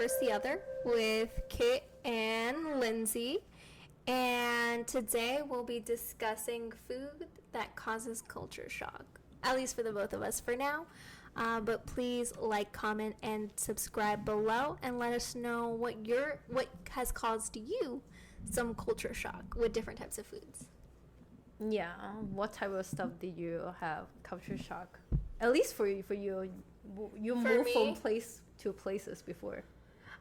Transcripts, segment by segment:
versus the Other with Kit and Lindsay. And today we'll be discussing food that causes culture shock. At least for the both of us for now. But please like, comment, and subscribe below and let us know what has caused you some culture shock with different types of foods. Yeah, what type of stuff did you have culture shock? At least for you moved from place to places before.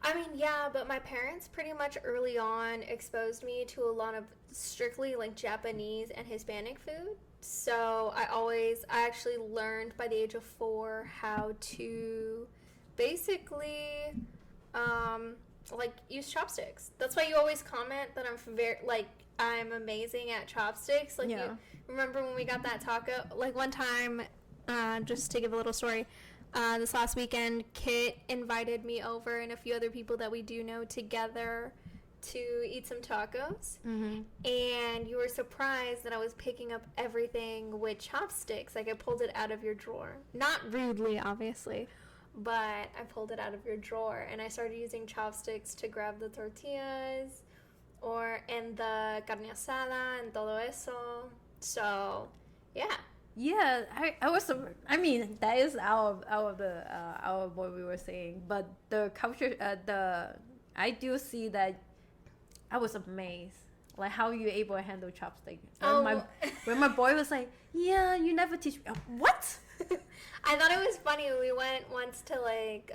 I mean, yeah, but my parents pretty much early on exposed me to a lot of strictly like Japanese and Hispanic food. So I actually learned by the age of 4 how to basically like use chopsticks. That's why you always comment that I'm amazing at chopsticks. Like, yeah. You remember when we got that taco? Like one time, just to give a little story, this last weekend, Kit invited me over and a few other people that we do know together to eat some tacos. Mm-hmm. And you were surprised that I was picking up everything with chopsticks. Like I pulled it out of your drawer. Not rudely, obviously, but I pulled it out of your drawer and I started using chopsticks to grab the tortillas and the carne asada and todo eso. So, yeah. Yeah, I mean, that is out of what we were saying, but the culture, I do see that. I was amazed, like how you able to handle chopstick. When my boy was like, "Yeah, you never teach me." What? I thought it was funny. We went once to like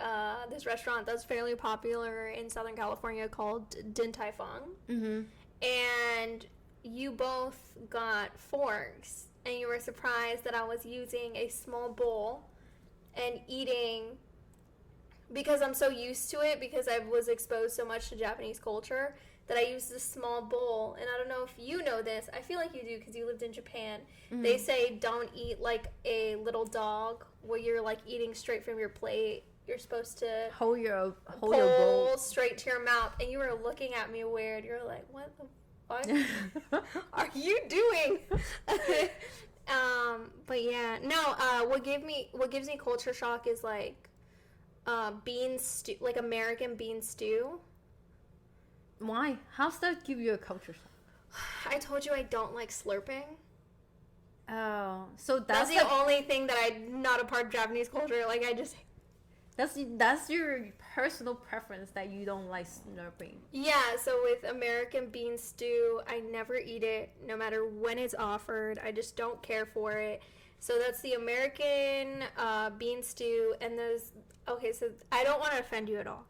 this restaurant that's fairly popular in Southern California called Din Tai Fung, and you both got forks, and you were surprised that I was using a small bowl and eating. Because I'm so used to it, because I was exposed so much to Japanese culture, that I used this small bowl. And I don't know if you know this. I feel like you do because you lived in Japan. Mm-hmm. They say don't eat like a little dog where you're like eating straight from your plate. You're supposed to hold your bowl straight to your mouth. And you were looking at me weird. You're like, what the fuck are you doing? But yeah, no. What gives me culture shock is like bean stew, like American bean stew. Why? How's that give you a culture shock? I told you I don't like slurping. Oh, so that's the only thing that I'm not a part of Japanese culture. Like I just. That's your personal preference that you don't like slurping. Yeah, so with American bean stew, I never eat it, no matter when it's offered. I just don't care for it. So that's the American bean stew, and those. Okay, so I don't want to offend you at all,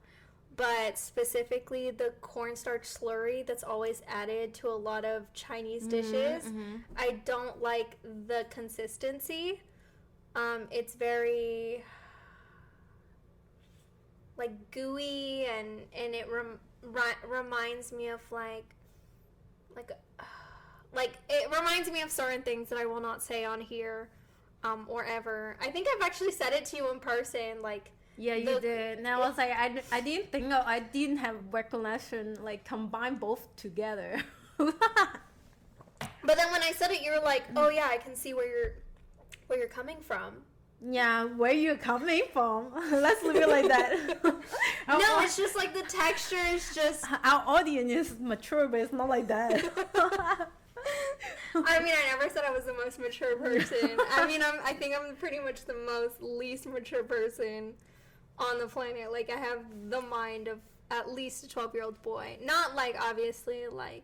but specifically the cornstarch slurry that's always added to a lot of Chinese dishes. Mm-hmm. I don't like the consistency. It's very like gooey, and it reminds me of like it reminds me of certain things that I will not say on here or ever. I think I've actually said it to you in person, like. Yeah, you did. And I was like, I didn't have recollection, like, combine both together. But then when I said it, you were like, oh yeah, I can see where you're coming from. Yeah, where you're coming from. Let's leave it like that. No, it's just like the texture is just... Our audience is mature, but it's not like that. I mean, I never said I was the most mature person. I mean, I think I'm pretty much the least mature person on the planet. Like, I have the mind of at least a 12-year-old boy. Not, like, obviously, like,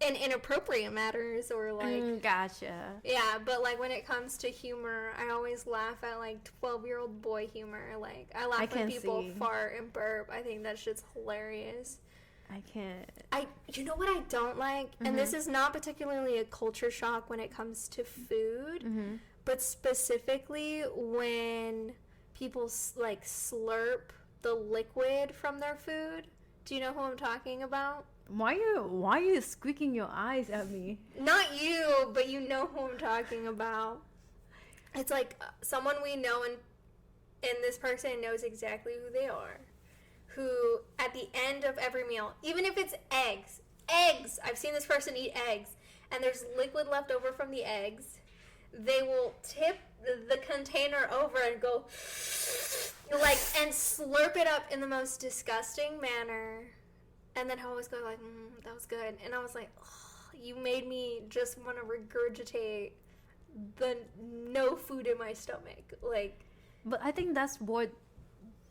in inappropriate matters or, like... Gotcha. Yeah, but, like, when it comes to humor, I always laugh at, like, 12-year-old boy humor. Like, I laugh when people fart and burp. I think that shit's hilarious. I can't. You know what I don't like? Mm-hmm. And this is not particularly a culture shock when it comes to food, but specifically when people like slurp the liquid from their food. Do you know who I'm talking about? Why are you squeaking your eyes at me? Not you, but you know who I'm talking about. It's like someone we know, and this person knows exactly who they are. Who, at the end of every meal, even if it's eggs, I've seen this person eat eggs, and there's liquid left over from the eggs, they will tip the container over and go like and slurp it up in the most disgusting manner, and then always go like, that was good. And I was like, oh, you made me just want to regurgitate the no food in my stomach. Like, but I think that's what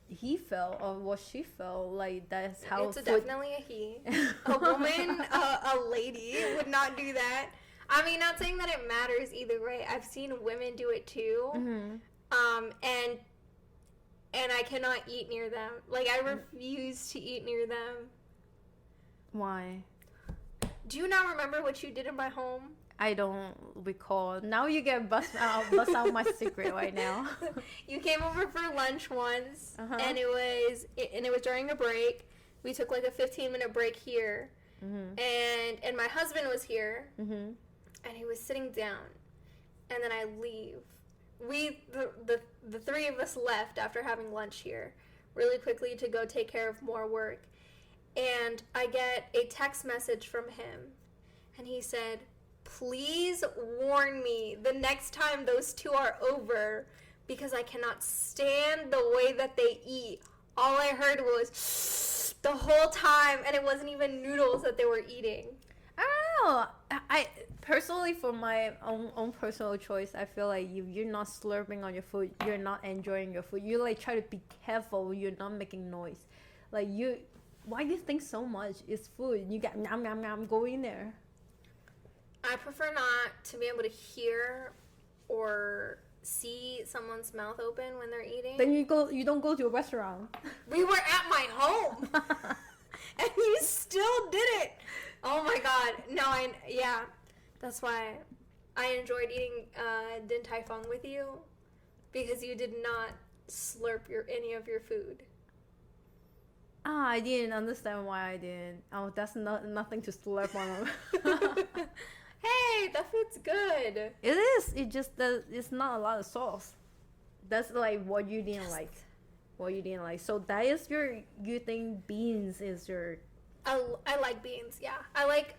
he felt or what she felt like. That's how it's definitely a he. A woman, a lady would not do that. I mean, not saying that it matters either way. I've seen women do it too. And I cannot eat near them. Like, I refuse to eat near them. Why? Do you not remember what you did in my home? I don't recall. Now you get bust out my secret right now. You came over for lunch once, and it was during a break. We took like a 15-minute break here, and my husband was here, and he was sitting down, and then I leave. The three of us left after having lunch here really quickly to go take care of more work, and I get a text message from him, and he said, please warn me the next time those two are over, because I cannot stand the way that they eat. All I heard was the whole time, and it wasn't even noodles that they were eating. I don't know. I personally, for my own personal choice, I feel like if you're not slurping on your food, you're not enjoying your food. You like try to be careful. You're not making noise. Like why you think so much? It's food. You got nom nom nom. Go in there. I prefer not to be able to hear or see someone's mouth open when they're eating. Then you don't go to a restaurant. We were at my home. And you still did it. Oh my god. No, yeah. That's why I enjoyed eating Din Tai Fung with you, because you did not slurp any of your food. I didn't understand why I didn't. Oh, that's nothing to slurp on. Hey, that food's good. It is. It just it's not a lot of sauce. That's like what you didn't like. What you didn't like. So that is you think beans is your. I like beans. Yeah,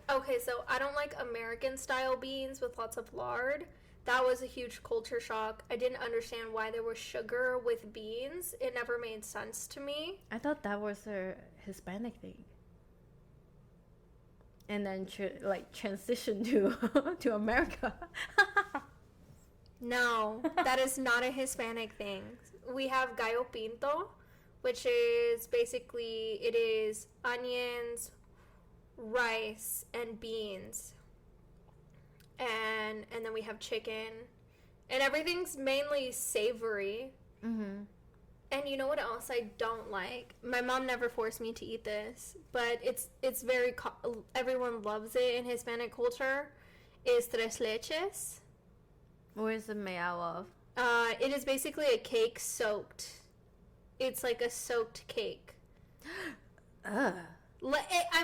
okay, so I don't like American style beans with lots of lard. That was a huge culture shock. I didn't understand why there was sugar with beans. It never made sense to me. I thought that was a Hispanic thing. And then transition to America. No, that is not a Hispanic thing. We have gallo pinto, which is basically, it is onions, rice, and beans. And then we have chicken. And everything's mainly savory. And you know what else I don't like? My mom never forced me to eat this, but it's very everyone loves it in Hispanic culture. Is tres leches. What is it made out of? It is basically a cake soaked. It's like a soaked cake. I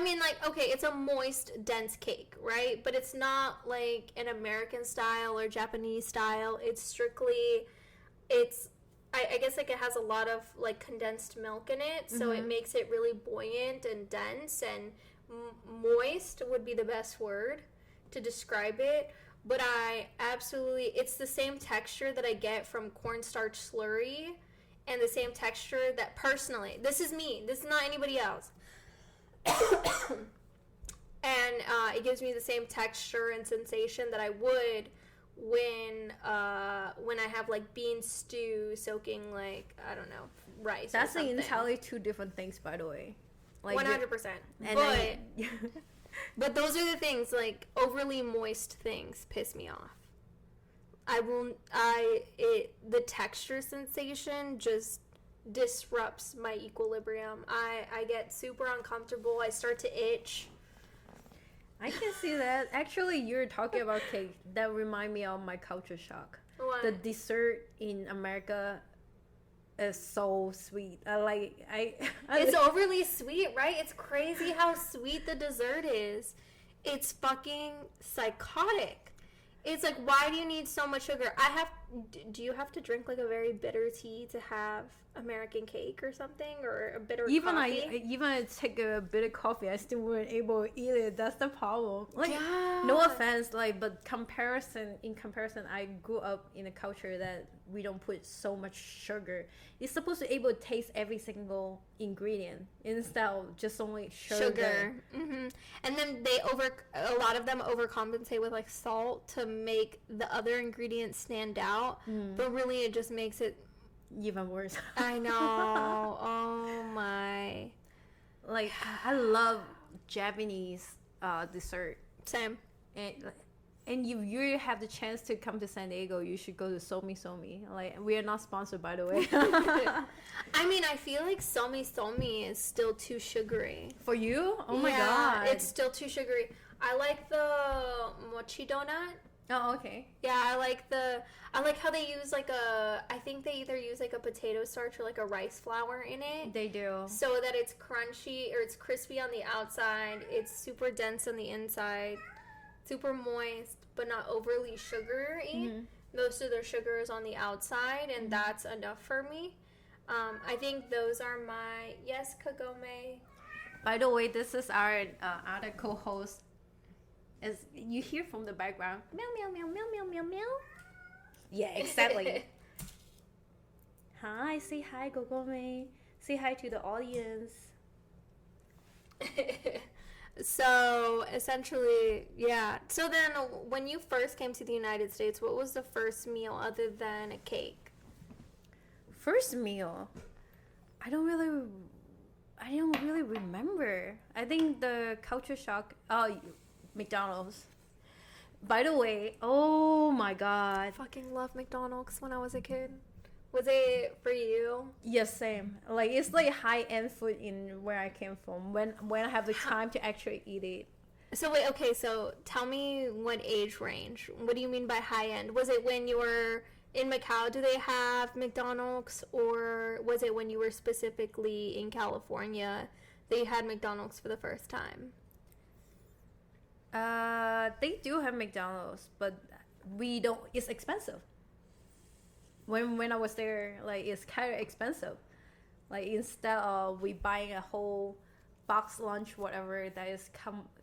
mean, like, okay, it's a moist, dense cake, right? But it's not like an American style or Japanese style. It's strictly, I guess, like, it has a lot of, like, condensed milk in it, so it makes it really buoyant and dense, and moist would be the best word to describe it. But it's the same texture that I get from cornstarch slurry, and the same texture that, personally, this is me, this is not anybody else. And it gives me the same texture and sensation that I would when I have like bean stew soaking, like, I don't know, rice. That's like entirely two different things, by the way. Like 100%. But those are the things, like, overly moist things piss me off. The texture sensation just disrupts my equilibrium. I get super uncomfortable. I start to itch. I can see that. Actually, you're talking about cake. That remind me of my culture shock. What? The dessert in America is so sweet. It's overly sweet, right? It's crazy how sweet the dessert is. It's fucking psychotic. It's like, why do you need so much sugar? Do you have to drink like a very bitter tea to have American cake or something, or a bitter Even coffee. even I take a bit of coffee, I still weren't able to eat it. That's the problem. Like, Yeah. no offense, like, but in comparison, I grew up in a culture that we don't put so much sugar. It's supposed to be able to taste every single ingredient instead of just only sugar. And then a lot of them overcompensate with like salt to make the other ingredients stand out, but really it just makes it Even worse. I know. Oh my. Like, I love Japanese dessert. Same. And if you have the chance to come to San Diego, you should go to Somi Somi. Like, we are not sponsored, by the way. I mean, I feel like Somi Somi is still too sugary. For you? Oh my Yeah, god. it's still too sugary. I like the mochi donut. Oh, okay. Yeah, I like how they use like I think they either use like a potato starch or like a rice flour in it. They do. So that it's crunchy or it's crispy on the outside. It's super dense on the inside. Super moist, but not overly sugary. Most of their sugar is on the outside, and that's enough for me. I think those are my... Yes, Kagome. By the way, this is our other co-host. As you hear from the background, meow, meow, meow, meow, meow, meow, meow. Yeah, exactly. Hi, say hi, Gogome. Say hi to the audience. So, essentially, yeah. So then, when you first came to the United States, what was the first meal other than a cake? First meal? I don't really remember. I think the culture shock... McDonald's. By the way, oh my god. I fucking loved McDonald's when I was a kid. Was it for you? Yes, same. Like, it's like high-end food in where I came from. When I have the time to actually eat it. So wait, okay, so tell me what age range. What do you mean by high-end? Was it when you were in Macau, do they have McDonald's? Or was it when you were specifically in California that you had McDonald's for the first time? They do have McDonald's, but we don't. It's expensive. When I was there, like, it's kind of expensive. Like, instead of we buying a whole box lunch, whatever, that is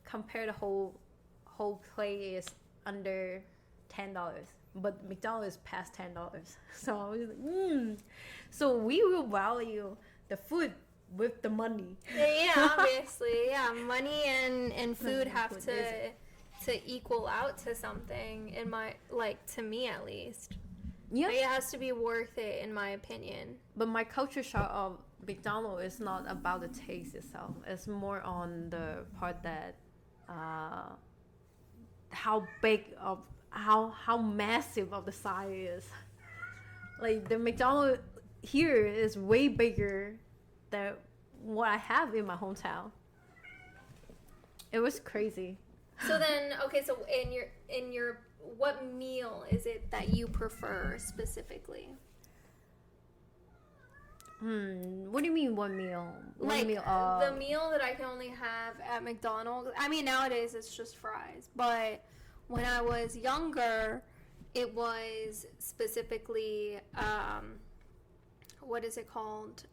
compared the whole plate is under $10. But McDonald's is past $10. So I was like, So we will value the food with the money. Yeah, obviously. Yeah, money and food have to equal out to something, in my, like, to me at least. Yeah. Like, it has to be worth it, in my opinion. But my culture shock of McDonald's is not about the taste itself. It's more on the part that how big of how massive of the size is. Like, the McDonald's here is way bigger than what I have in my hometown. It was crazy. So then, okay, so in your what meal is it that you prefer specifically? What do you mean, what meal? The meal that I can only have at McDonald's. I mean, nowadays it's just fries, but when I was younger, it was specifically what is it called?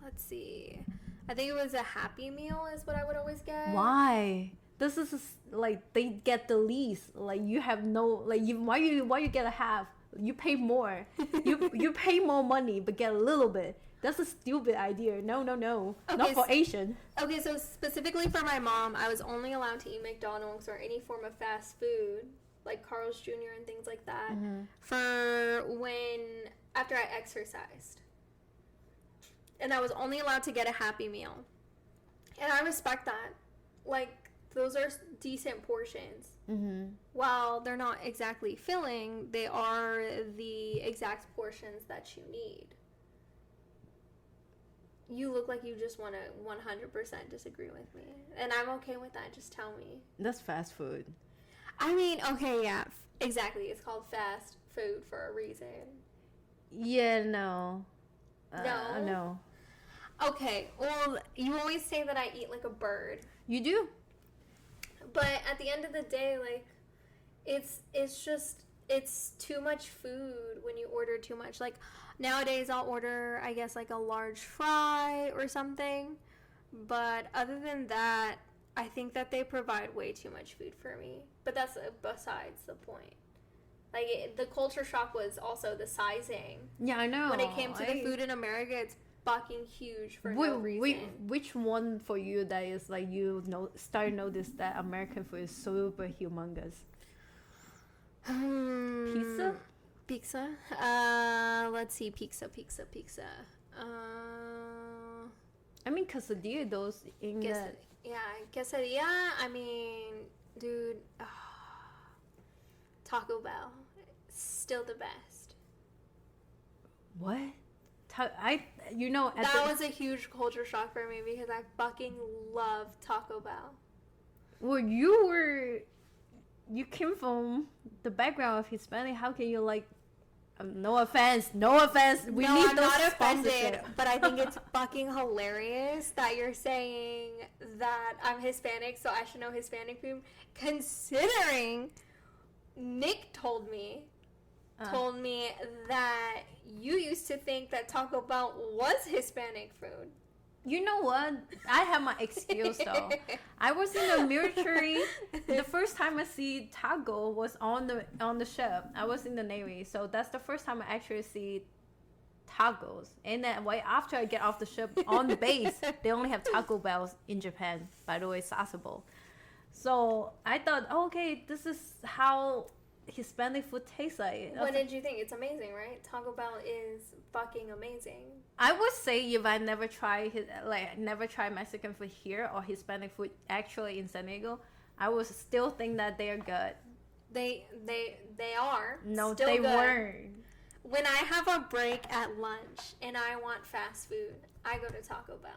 Let's see. I think it was a Happy Meal is what I would always get. Why? This is like, they get the least. Like, you have no, like, why you get a half? You pay more. you pay more money but get a little bit. That's a stupid idea. No. Okay, not for Asian. Okay, so specifically for my mom, I was only allowed to eat McDonald's or any form of fast food, like Carl's Jr. and things like that, for after I exercised. And I was only allowed to get a Happy Meal. And I respect that. Like, those are decent portions. While they're not exactly filling, they are the exact portions that you need. You look like you just want to 100% disagree with me. And I'm okay with that. Just tell me. That's fast food. I mean, okay, yeah. Exactly. It's called fast food for a reason. Yeah, no. No? Okay, well, you always say that I eat like a bird. You do? But at the end of the day, like, it's it's too much food when you order too much. Like nowadays I'll order, I guess, like a large fry or something. But other than that, I think that they provide way too much food for me. But that's besides the point. Like, the culture shock was also the sizing. Yeah, I know. When it came to the food in America, it's fucking huge for no reason. Which one for you that is like start to notice that American food is super humongous? Pizza? Let's see. Pizza. I mean, quesadilla, those in that. Yeah, quesadilla. I mean, dude, Taco Bell, still the best. What? That was a huge culture shock for me because I fucking love Taco Bell. Well, you came from the background of Hispanic. How can you like? No offense. We no, need I'm those not offended, sponsorship. but I think it's fucking hilarious that you're saying that I'm Hispanic, so I should know Hispanic food. Considering Nick told me that you used to think that Taco Bell was Hispanic food. You know what? I have my excuse though. I was in the military. The first time I see taco was on the ship. I was in the Navy, so that's the first time I actually see tacos. And then right after I get off the ship on the base, they only have Taco Bells in Japan. By the way, Sasebo. So I thought, okay, this is how Hispanic food tastes like. What did you think? It's amazing, right? Taco Bell is fucking amazing. I would say if I never try Mexican food here or Hispanic food actually in San Diego, I would still think that they are good. They are. No, still they good. weren't. When I have a break at lunch and I want fast food, I go to Taco Bell.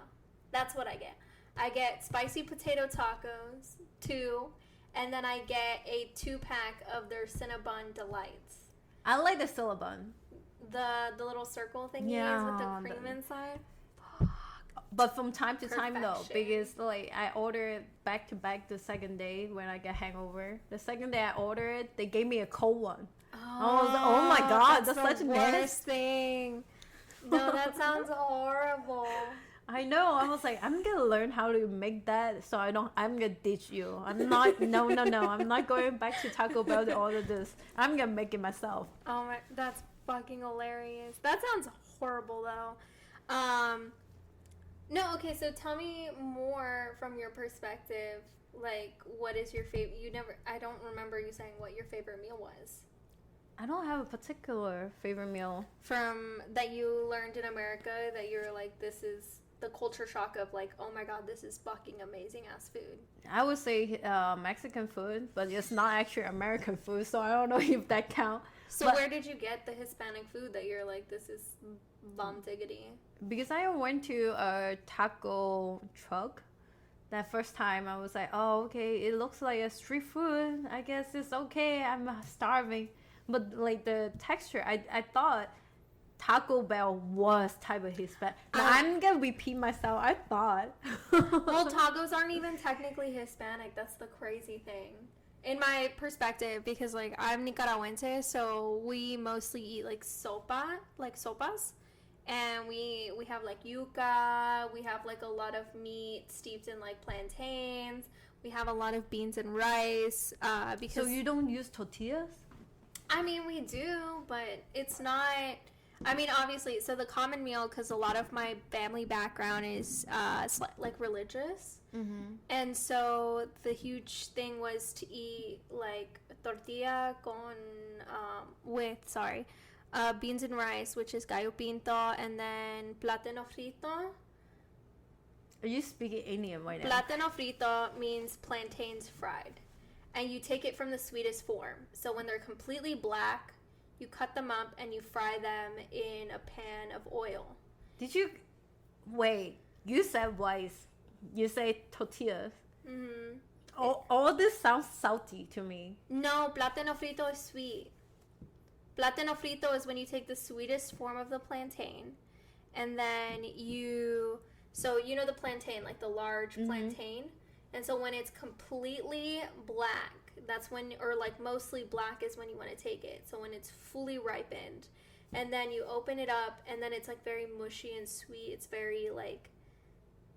That's what I get. I get spicy potato tacos, 2, and then I get a 2-pack of their Cinnabon Delights. I like the Cinnabon. The little circle thingies with the cream inside. But from time to time though, because like I ordered back to back the second day when I get hangover. The second day I ordered, they gave me a cold one. I was like, oh my god, that's such a worst thing. No, that sounds horrible. I know. I was like, I'm gonna learn how to make that, so I'm gonna ditch you. I'm not. No. I'm not going back to Taco Bell to order this. I'm gonna make it myself. Oh my, that's fucking hilarious. That sounds horrible though. No, okay. So tell me more from your perspective. Like, what is your favorite? I don't remember you saying what your favorite meal was. I don't have a particular favorite meal from that you learned in America that you're like, this is the culture shock of like, oh my god, this is fucking amazing ass food. I would say Mexican food, but it's not actually American food, so I don't know if that counts. So where did you get the Hispanic food that you're like, this is bomb diggity? Because I went to a taco truck. That first time I was like, oh, okay, it looks like a street food. I guess it's okay. I'm starving. But like the texture, I thought Taco Bell was type of Hispanic. Now, I'm gonna repeat myself. I thought. Well, tacos aren't even technically Hispanic. That's the crazy thing, in my perspective, because like I'm Nicaragüense, so we mostly eat like sopas, and we have like yuca. We have like a lot of meat steeped in like plantains. We have a lot of beans and rice. Because so you don't use tortillas? I mean, we do, but it's not. I mean, obviously, so the common meal, because a lot of my family background is like religious, and so the huge thing was to eat like tortilla with beans and rice, which is gallo pinto, and then plátano frito. Are you speaking Indian right now? Plátano frito means plantains fried. And you take it from the sweetest form. So when they're completely black, you cut them up and you fry them in a pan of oil. Did you... Wait, you said rice. You say tortillas. Mm-hmm. All this sounds salty to me. No, plátano frito is sweet. Plátano frito is when you take the sweetest form of the plantain. And then you... So you know the plantain, like the large plantain? And so when it's completely black, that's when, or like mostly black is when you want to take it. So when it's fully ripened, and then you open it up, and then it's like very mushy and sweet. It's very like,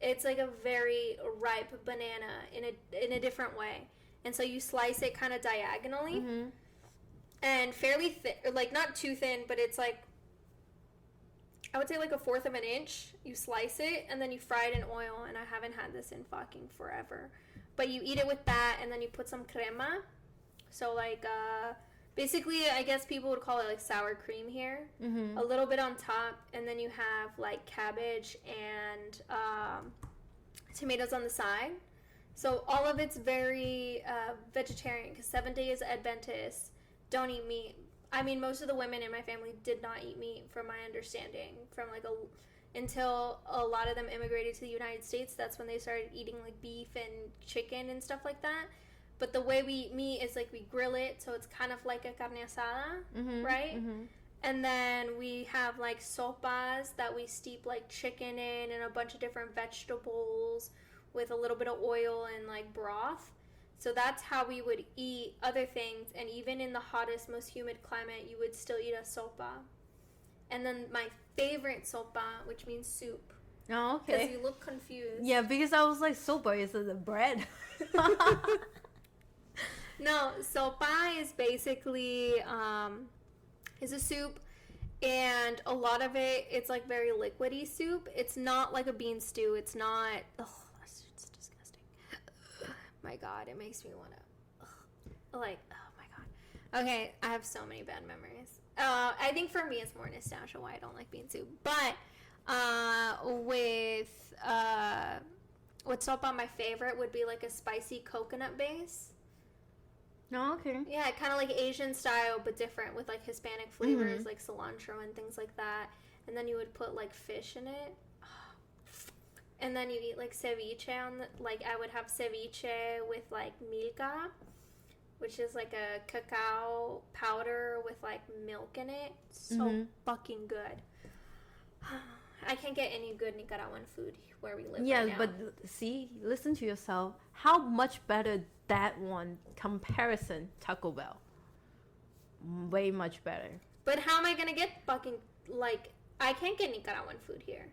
it's like a very ripe banana in a different way. And so you slice it kind of diagonally, and fairly thin, like not too thin, but it's like, I would say like 1/4 of an inch. You slice it, and then you fry it in oil, and I haven't had this in fucking forever. But you eat it with that, and then you put some crema. So like, basically, I guess people would call it like sour cream here. A little bit on top, and then you have like cabbage and tomatoes on the side. So all of it's very vegetarian, because 7 Days Adventists don't eat meat. I mean, most of the women in my family did not eat meat, from my understanding. Until a lot of them immigrated to the United States, that's when they started eating like beef and chicken and stuff like that. But the way we eat meat is like we grill it, so it's kind of like a carne asada, right? And then we have like sopas that we steep like chicken in and a bunch of different vegetables with a little bit of oil and like broth. So that's how we would eat other things. And even in the hottest, most humid climate, you would still eat a sopa. And then my favorite sopa, which means soup. Oh, okay. Because you look confused. Yeah, because I was like, sopa is the bread. No, sopa is basically is a soup, and a lot of it's like very liquidy soup. It's not like a bean stew. It's not. Ugh, that's just disgusting. My God, it makes me want to. Like, oh my God. Okay, I have so many bad memories. I think for me it's more nostalgia why I don't like bean soup. But with sopa, my favorite would be like a spicy coconut base. Oh, okay. Yeah, kind of like Asian style, but different, with like Hispanic flavors, like cilantro and things like that. And then you would put like fish in it. And then you eat like ceviche like I would have ceviche with like milka, which is like a cacao powder with like milk in it. So fucking good. I can't get any good Nicaraguan food where we live right now. Yeah, but see, listen to yourself. How much better that one comparison Taco Bell? Way much better. But how am I gonna get fucking, like, I can't get Nicaraguan food here.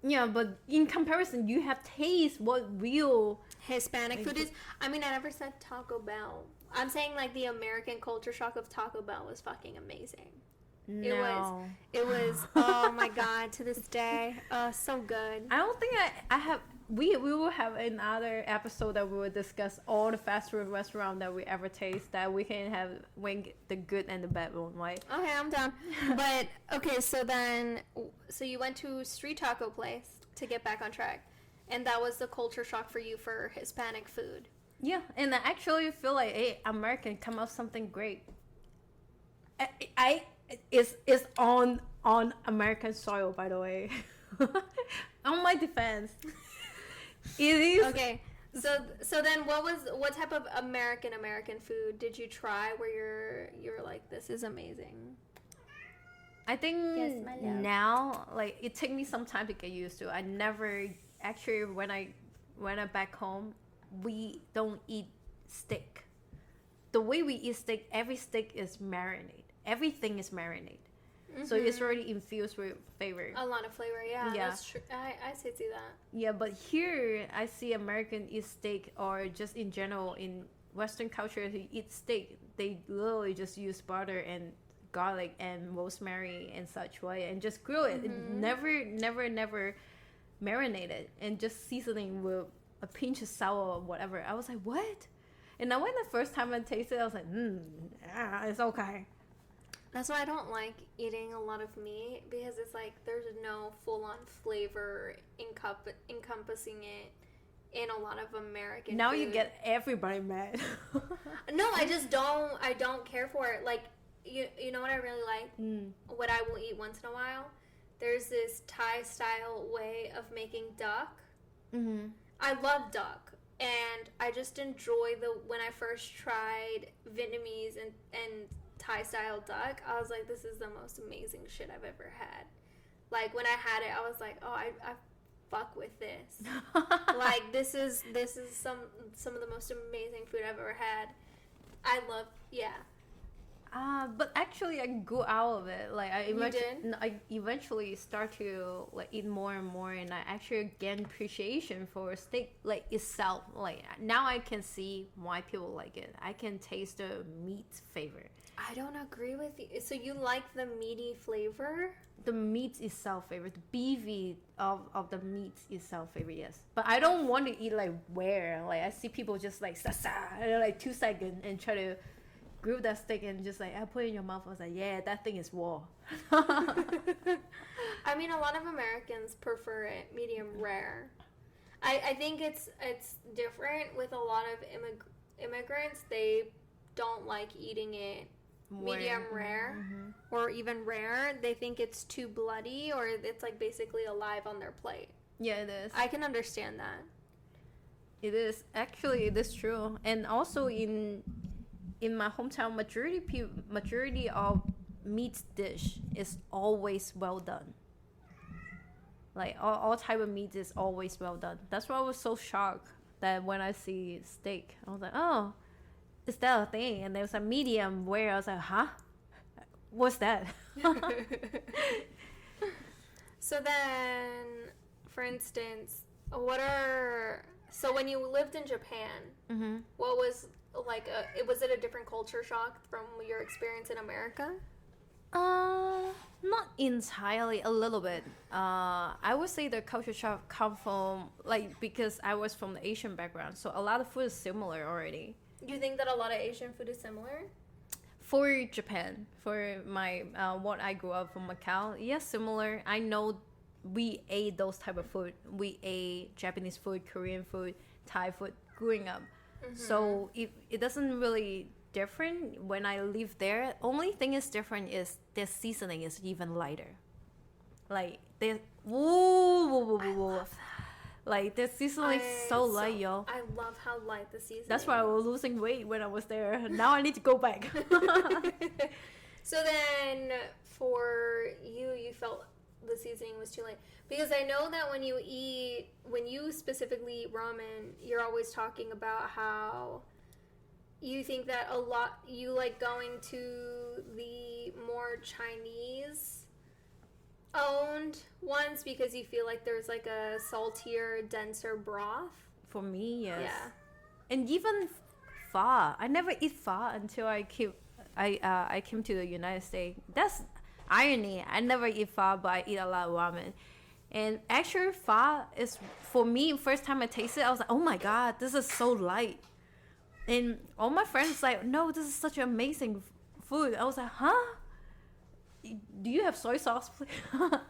Yeah, but in comparison, you have taste what real Hispanic food is. I mean, I never said Taco Bell. I'm saying like the American culture shock of Taco Bell was fucking amazing. No. It was oh my God, to this day, so good. I don't think I have. We will have another episode that we will discuss all the fast food restaurant that we ever taste, that we can have the good and the bad one, right? Okay, I'm down. But okay, so you went to street taco place to get back on track, and that was the culture shock for you for Hispanic food. Yeah, and I actually feel like, hey, American come up something great. It's on American soil, by the way. On my defense. It is. Okay, so then what type of American food did you try where you're like, this is amazing? I think Yes, my love. now, like, it took me some time to get used to. I never actually, when I back home, we don't eat steak. The way we eat steak, every steak is marinade. Everything is marinade. So it's already infused with flavor. A lot of flavor, yeah. That's true. I see that. Yeah, but here I see American eat steak, or just in general in Western culture who eat steak, they literally just use butter and garlic and rosemary and such, right? And just grill it. Never marinate it, and just seasoning with a pinch of sour or whatever. I was like, what? And then when the first time I tasted it, I was like, it's okay. That's why I don't like eating a lot of meat, because it's like there's no full-on flavor encompassing it in a lot of American Now food. you get everybody mad. No, I don't care for it. Like, you know what I really like? What I will eat once in a while? There's this Thai style way of making duck. I love duck. And I just enjoy when I first tried Vietnamese and Thai style duck, I was like, this is the most amazing shit I've ever had. Like, when I had it, I was like, oh, I fuck with this. Like, this is some of the most amazing food I've ever had. I love, yeah. But actually, I grew out of it. Like You did? I eventually start to like eat more and more, and I actually gain appreciation for steak like itself. Like now, I can see why people like it. I can taste the meat flavor. I don't agree with you. So you like the meaty flavor? The meat itself flavor, the beefy of the meat itself flavor, yes. But I don't want to eat like where. Like I see people just like like 2 seconds and try to grip that steak and just like I put it in your mouth. I was like, yeah, that thing is raw. I mean, a lot of Americans prefer it medium rare. I think it's different with a lot of immigrants. They don't like eating it medium rare or even rare. They think it's too bloody or it's like basically alive on their plate. Yeah, it is. I can understand that. It is. Actually, it is true. And also in my hometown, majority of meat dish is always well done. Like all type of meat is always well done. That's why I was so shocked that when I see steak, I was like, oh, is that a thing? And there was a medium where I was like, huh? What's that? So then, for instance, so when you lived in Japan, what was like was it a different culture shock from your experience in America? Not entirely, a little bit. I would say the culture shock come from like because I was from the Asian background, so a lot of food is similar already. You think that a lot of Asian food is similar? For Japan, for my what I grew up from Macau, yes, similar. I know we ate those type of food. We ate Japanese food, Korean food, Thai food growing up. So it doesn't really different when I live there. Only thing is different is the seasoning is even lighter. Like the like the seasoning is so light, yo. I love how light the seasoning. That's why I was losing weight when I was there. Now I need to go back. So then, for you felt the seasoning was too light because I know that when you specifically eat ramen, you're always talking about how you think that a lot you like going to the more Chinese owned ones because you feel like there's like a saltier, denser broth. For me, yes. Yeah. And even pho. I never eat pho until I came to the United States. That's irony. I never eat pho, but I eat a lot of ramen. And actually, pho is, for me, first time I tasted it, I was like, oh my god, this is so light. And all my friends like, no, this is such an amazing food. I was like, huh? Do you have soy sauce, please? I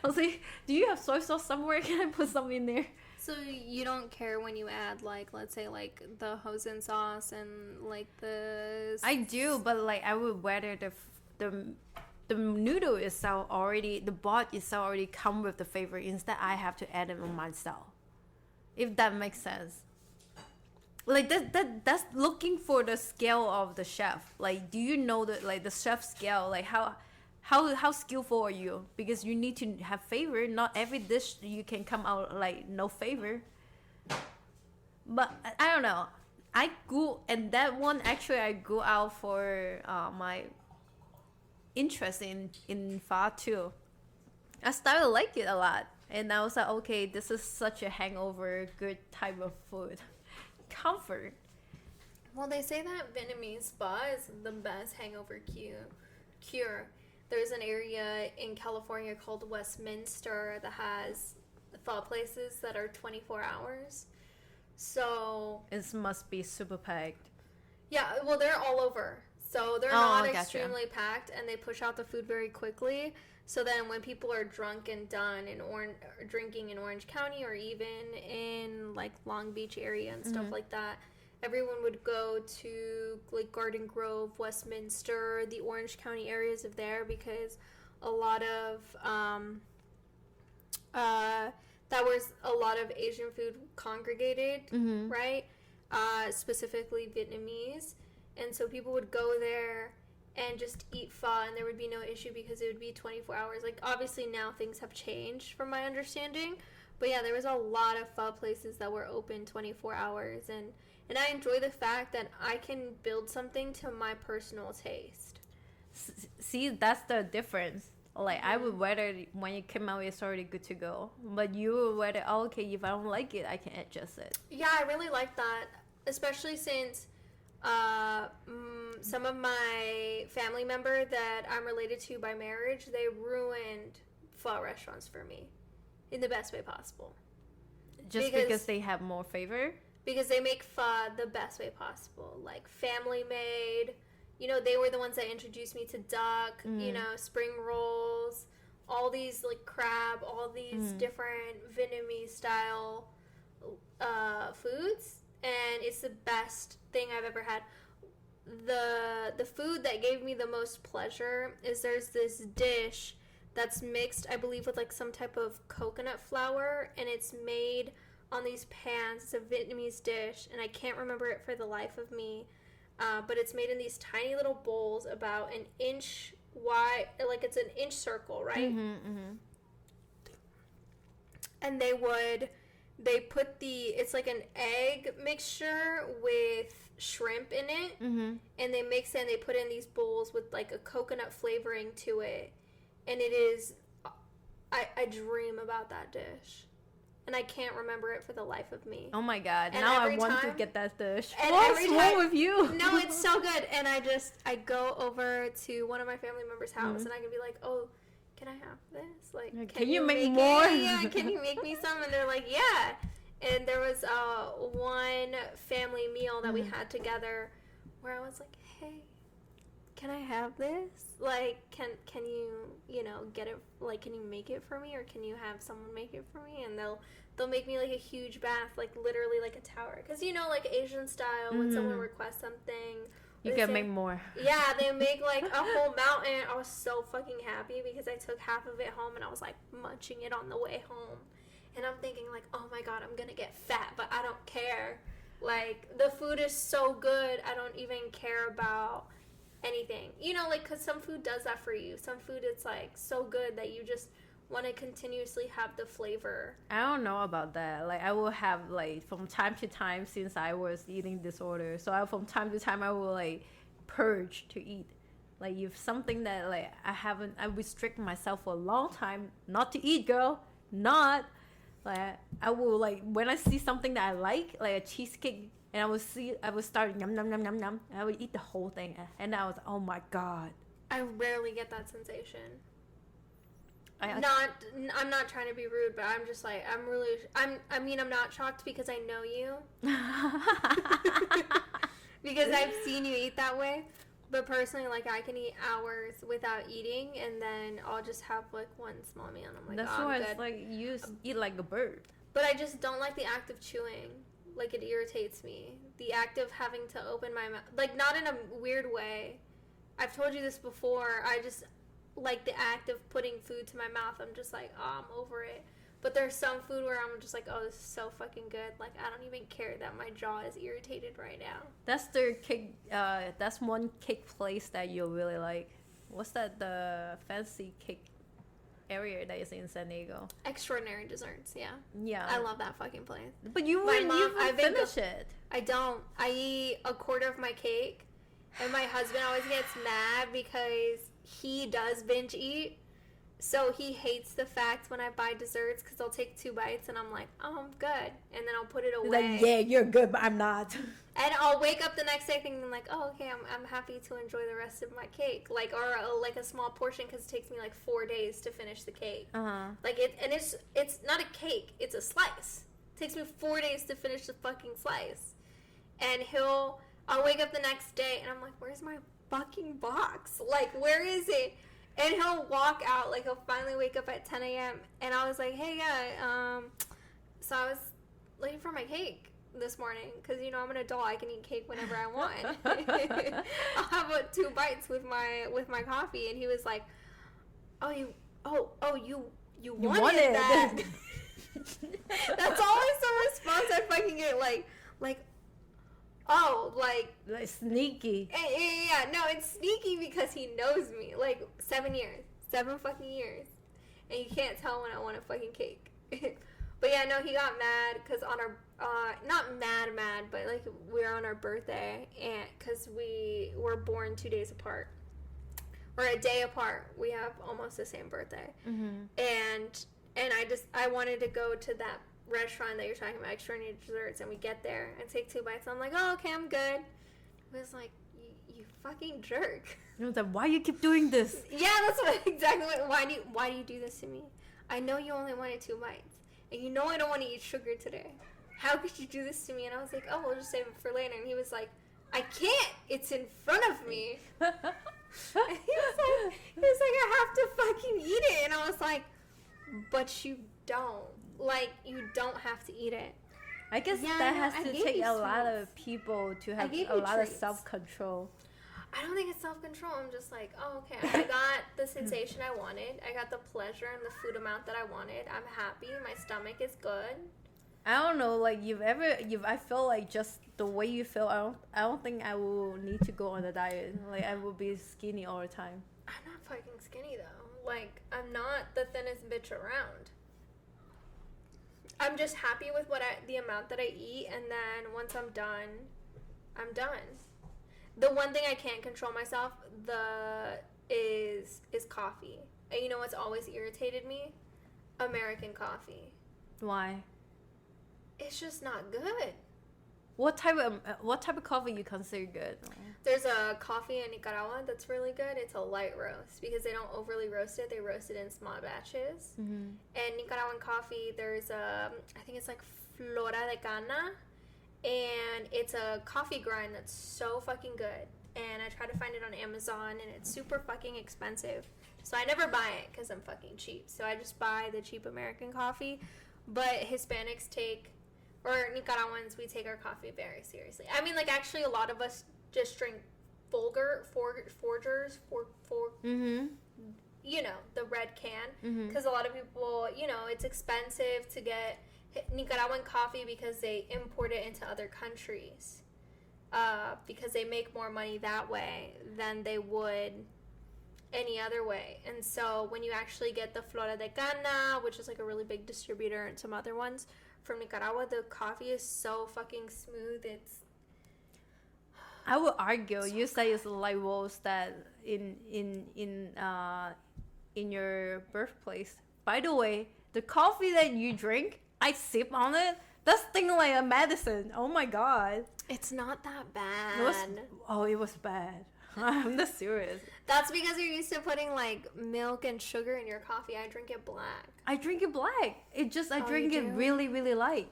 was like, do you have soy sauce somewhere? Can I put some in there? So you don't care when you add, like, let's say, like, the hoisin sauce and, like, the... I do, but, like, I would rather the noodle itself already, the broth itself already come with the flavor. Instead, I have to add it on myself. If that makes sense. Like, that's looking for the scale of the chef. Like, do you know that, like, the chef scale? Like, how skillful are you? Because you need to have flavor. Not every dish you can come out like no flavor. But I don't know. And that one actually I grew out for my interest in pho too. I started to like it a lot, and I was like, okay, this is such a hangover good type of food, comfort. Well, they say that Vietnamese pho is the best hangover cure. There's an area in California called Westminster that has pho places that are 24 hours. So... It must be super packed. Yeah, well, they're all over. So they're not extremely packed, and they push out the food very quickly. So then when people are drunk and done drinking in Orange County or even in, like, Long Beach area and stuff like that, everyone would go to, like, Garden Grove, Westminster, the Orange County areas of there because a lot of, that was a lot of Asian food congregated, right? Specifically Vietnamese. And so people would go there and just eat pho, and there would be no issue because it would be 24 hours. Like, obviously now things have changed from my understanding, But yeah, there was a lot of pho places that were open 24 hours, and I enjoy the fact that I can build something to my personal taste. See, that's the difference. Like, I would rather when it came out, it's already good to go. But you would rather, oh, okay, if I don't like it, I can adjust it. Yeah, I really like that, especially since some of my family member that I'm related to by marriage, they ruined pho restaurants for me in the best way possible. Just because they have more flavor? Because they make pho the best way possible. Like, family made. You know, they were the ones that introduced me to duck, you know, spring rolls, all these, like, crab, all these different Vietnamese style foods. And it's the best thing I've ever had. The food that gave me the most pleasure is there's this dish that's mixed, I believe, with, like, some type of coconut flour. And it's made on these pans. It's a Vietnamese dish. And I can't remember it for the life of me. But it's made in these tiny little bowls about an inch wide, like it's an inch circle, right? And they put it's like an egg mixture with shrimp in it, and they mix it and they put it in these bowls with like a coconut flavoring to it, and it is, I dream about that dish. And I can't remember it for the life of me. Oh my god! And now I want to get that dish. What's wrong with you? No, it's so good. And I go over to one of my family members' house, and I can be like, "Oh, can I have this? Like, can you make more? Yeah, can you make me some?" And they're like, "Yeah." And there was one family meal that we had together, where I was like, "Hey, can I have this? Like, can you get it? Like, can you make it for me, or can you have someone make it for me?" And they'll make me like a huge bath, like literally like a tower, because like Asian style, when someone requests something, you can make more. Yeah, they make like a whole mountain. I was so fucking happy because I took half of it home and I was like munching it on the way home, and I'm thinking like, oh my god, I'm gonna get fat, but I don't care. Like, the food is so good, I don't even care about anything, like, because some food does that for you. Some food, it's like so good that you just want to continuously have the flavor. I don't know about that. Like, I will have, like, from time to time, since I was eating disorder, so from time to time I will like purge to eat. Like, if something that like I restrict myself for a long time not to eat, girl, not like, I will, like, when I see something that I like a cheesecake, and I would start yum yum yum yum yum, and I would eat the whole thing, and I was, oh my god. I rarely get that sensation. I'm not trying to be rude, but I'm just like, I'm not shocked because I know you. Because I've seen you eat that way. But personally, like, I can eat hours without eating, and then I'll just have like one small meal, and I'm like, that's why it's like you eat like a bird. But I just don't like the act of chewing. Like, it irritates me. The act of having to open my mouth, like, not in a weird way. I've told you this before. I just like the act of putting food to my mouth. I'm just like, oh, I'm over it. But there's some food where I'm just like, oh, this is so fucking good. Like, I don't even care that my jaw is irritated right now. That's the cake. That's one cake place that you'll really like. What's that? The fancy cake area that is in San Diego. Extraordinary Desserts. Yeah. Yeah. I love that fucking place. But you wouldn't finish it. I don't. I eat a quarter of my cake, and my husband always gets mad because he does binge eat. So he hates the fact when I buy desserts, because I'll take 2 bites and I'm like, oh, I'm good. And then I'll put it away. He's like, yeah, you're good, but I'm not. And I'll wake up the next day thinking like, oh, okay, I'm happy to enjoy the rest of my cake. Like, or like a small portion, because it takes me like 4 days to finish the cake. Like, it's not a cake, it's a slice. It takes me 4 days to finish the fucking slice. And I'll wake up the next day and I'm like, where's my fucking box? Like, where is it? And he'll walk out, like, he'll finally wake up at 10 a.m. And I was like, hey, yeah, so I was looking for my cake this morning, because, I'm an adult, I can eat cake whenever I want. I'll have 2 bites with my coffee. And he was like, you wanted that. That's always the response I fucking get, like, oh, like sneaky. Yeah, no, it's sneaky because he knows me. Like, 7 years. 7 fucking years. And you can't tell when I want a fucking cake. But yeah, no, he got mad because on our, not mad, but like we were on our birthday, and because we were born 2 days apart, or a day apart. We have almost the same birthday, and I wanted to go to that restaurant that you're talking about, extraordinary desserts, and we get there and take 2 bites. I'm like, oh, okay, I'm good. It was like, you fucking jerk. I was like, why you keep doing this? Yeah, that's exactly what. Why do you do this to me? I know you only wanted 2 bites, and you know I don't want to eat sugar today. How could you do this to me? And I was like, oh, we'll just save it for later. And he was like, I can't. It's in front of me. And he was like, I have to fucking eat it. And I was like, but you don't. Like, you don't have to eat it. I guess that has to take a lot of people to have a lot of self-control. I don't think it's self-control. I'm just like, oh, okay, I got the sensation I wanted. I got the pleasure and the food amount that I wanted. I'm happy. My stomach is good. I don't know, like, I feel like just the way you feel, I don't think I will need to go on a diet. Like, I will be skinny all the time. I'm not fucking skinny, though. Like, I'm not the thinnest bitch around. I'm just happy with the amount that I eat, and then once I'm done, I'm done. The one thing I can't control myself is coffee. And you know what's always irritated me? American coffee. Why? It's just not good. What type of coffee you consider good? There's a coffee in Nicaragua that's really good. It's a light roast because they don't overly roast it. They roast it in small batches. And Nicaraguan coffee, there's I think it's like Flora de Cana, and it's a coffee grind that's so fucking good. And I try to find it on Amazon, and it's super fucking expensive. So I never buy it because I'm fucking cheap. So I just buy the cheap American coffee. But Hispanics or Nicaraguans, we take our coffee very seriously. I mean, like, actually, a lot of us just drink Folgers, you know, the red can. Because a lot of people, you know, it's expensive to get Nicaraguan coffee because they import it into other countries. Because they make more money that way than they would any other way. And so when you actually get the Flora de Cana, which is like a really big distributor, and some other ones from Nicaragua, the coffee is so fucking smooth. I would argue you say it's light roast that in your birthplace. By the way, the coffee that you drink, I sip on it. That's thing like a medicine. Oh my god. It's not that bad. It was bad. I'm not serious. That's because you're used to putting like milk and sugar in your coffee. I drink it black. I drink it black. I drink it really, really light.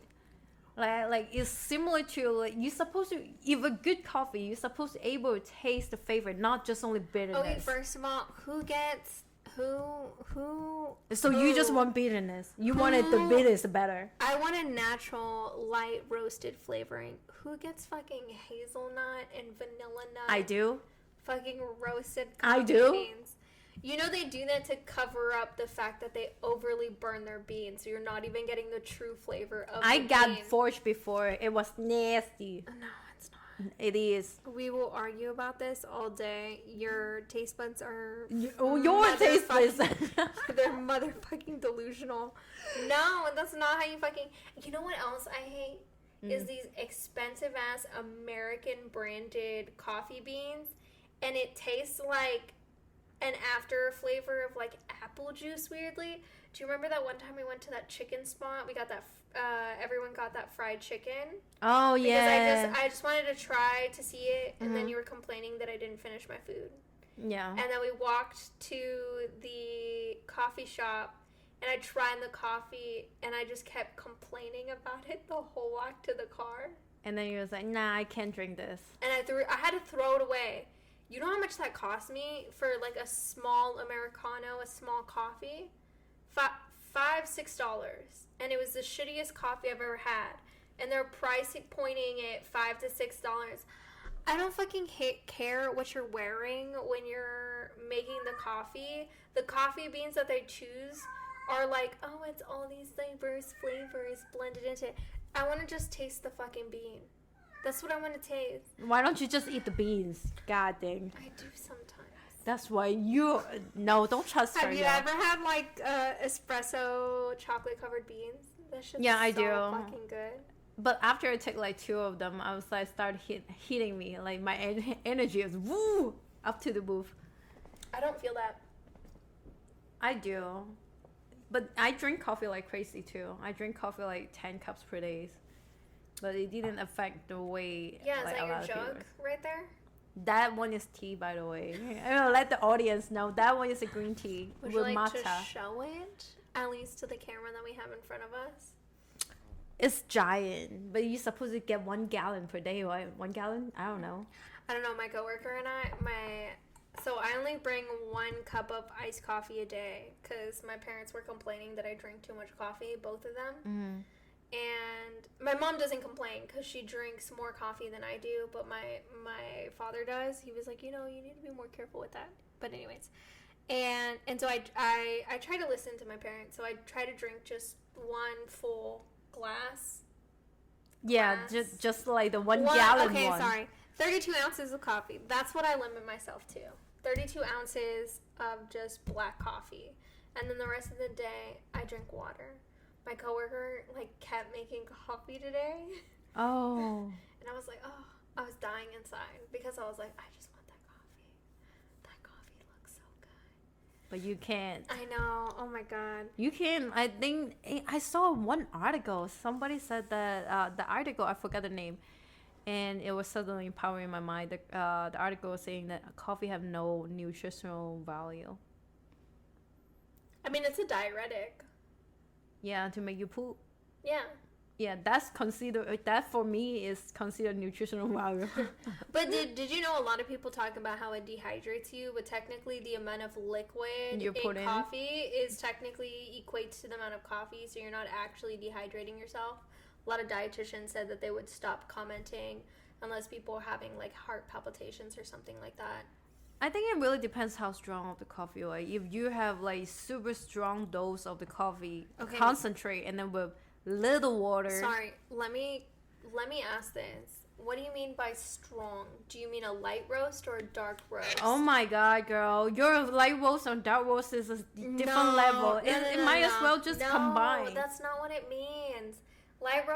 Like it's similar to like you're supposed to, if a good coffee, you're supposed to able to taste the flavor, not just only bitterness. Okay, first of all, who? So you just want bitterness. You wanted the bitterness better. I want a natural light roasted flavoring. Who gets fucking hazelnut and vanilla nut? I do. Fucking roasted I do. beans. You know they do that to cover up the fact that they overly burn their beans, so you're not even getting the true flavor of the bean. got forged before. It was nasty. No, it's not. It is. We will argue about this all day. Your taste buds are... Your taste buds. They're motherfucking delusional. No, that's not how you fucking... You know what else I hate? Is these expensive-ass American branded coffee beans, and it tastes like an after flavor of like apple juice, weirdly. Do you remember that one time we went to that chicken spot? We got that everyone got that fried chicken. Oh yeah. Because I just wanted to try to see it, and then you were complaining that I didn't finish my food. Yeah. And then we walked to the coffee shop, and I tried the coffee, and I just kept complaining about it the whole walk to the car. And then you was like, nah, I can't drink this. And I had to throw it away. You know how much that cost me for like a small Americano, a small coffee? $5-6. And it was the shittiest coffee I've ever had. And they're pointing it $5 to $6. I don't fucking care what you're wearing when you're making the coffee. The coffee beans that they choose are like, oh, it's all these flavors blended into it. I want to just taste the fucking bean. That's what I want to taste. Why don't you just eat the beans? God dang. I do sometimes. That's why don't trust her. Have you ever had like espresso chocolate covered beans? That shit's Yeah, I so do. fucking good. But after I take like 2 of them, I was like start hitting me. Like my energy is woo up to the roof. I don't feel that. I do. But I drink coffee like crazy too. I drink coffee like 10 cups per day. But it didn't affect the way. Yeah, is like, that a your lot of jug people. right there? That one is tea, by the way. I'm gonna let the audience know that one is a green tea Would with you like matcha. to show it? At least to the camera that we have in front of us. It's giant, but you're supposed to get 1 gallon per day, right? 1 gallon? I don't know. I don't know, my coworker and so I only bring 1 cup of iced coffee a day because my parents were complaining that I drink too much coffee, both of them. Mm-hmm. And my mom doesn't complain because she drinks more coffee than I do, but my father does. He was like, you need to be more careful with that. But anyways, and so I try to listen to my parents. So I try to drink just 1 full glass. Yeah, just like the 1 gallon okay, one. sorry. 32 ounces of coffee. That's what I limit myself to. 32 ounces of just black coffee. And then the rest of the day, I drink water. My coworker, kept making coffee today. Oh. And I was like, oh, I was dying inside. Because I was like, I just want that coffee. That coffee looks so good. But you can't. I know. Oh, my God. You can. I think I saw one article. Somebody said that the article, I forgot the name. And it was suddenly powering my mind. The article was saying that coffee have no nutritional value. I mean, it's a diuretic. Yeah, to make you poop. Yeah. Yeah, that for me is considered nutritional value. But did you know a lot of people talk about how it dehydrates you, but technically the amount of liquid in coffee is technically equates to the amount of coffee, so you're not actually dehydrating yourself. A lot of dietitians said that they would stop commenting unless people are having heart palpitations or something like that. I think it really depends how strong of the coffee. Like if you have super strong dose of the coffee, concentrate, and then with little water. Sorry, let me ask this. What do you mean by strong? Do you mean a light roast or a dark roast? Oh my god, girl. Your light roast and dark roast is a different level. It might as well just combine. No, that's not what it means. Light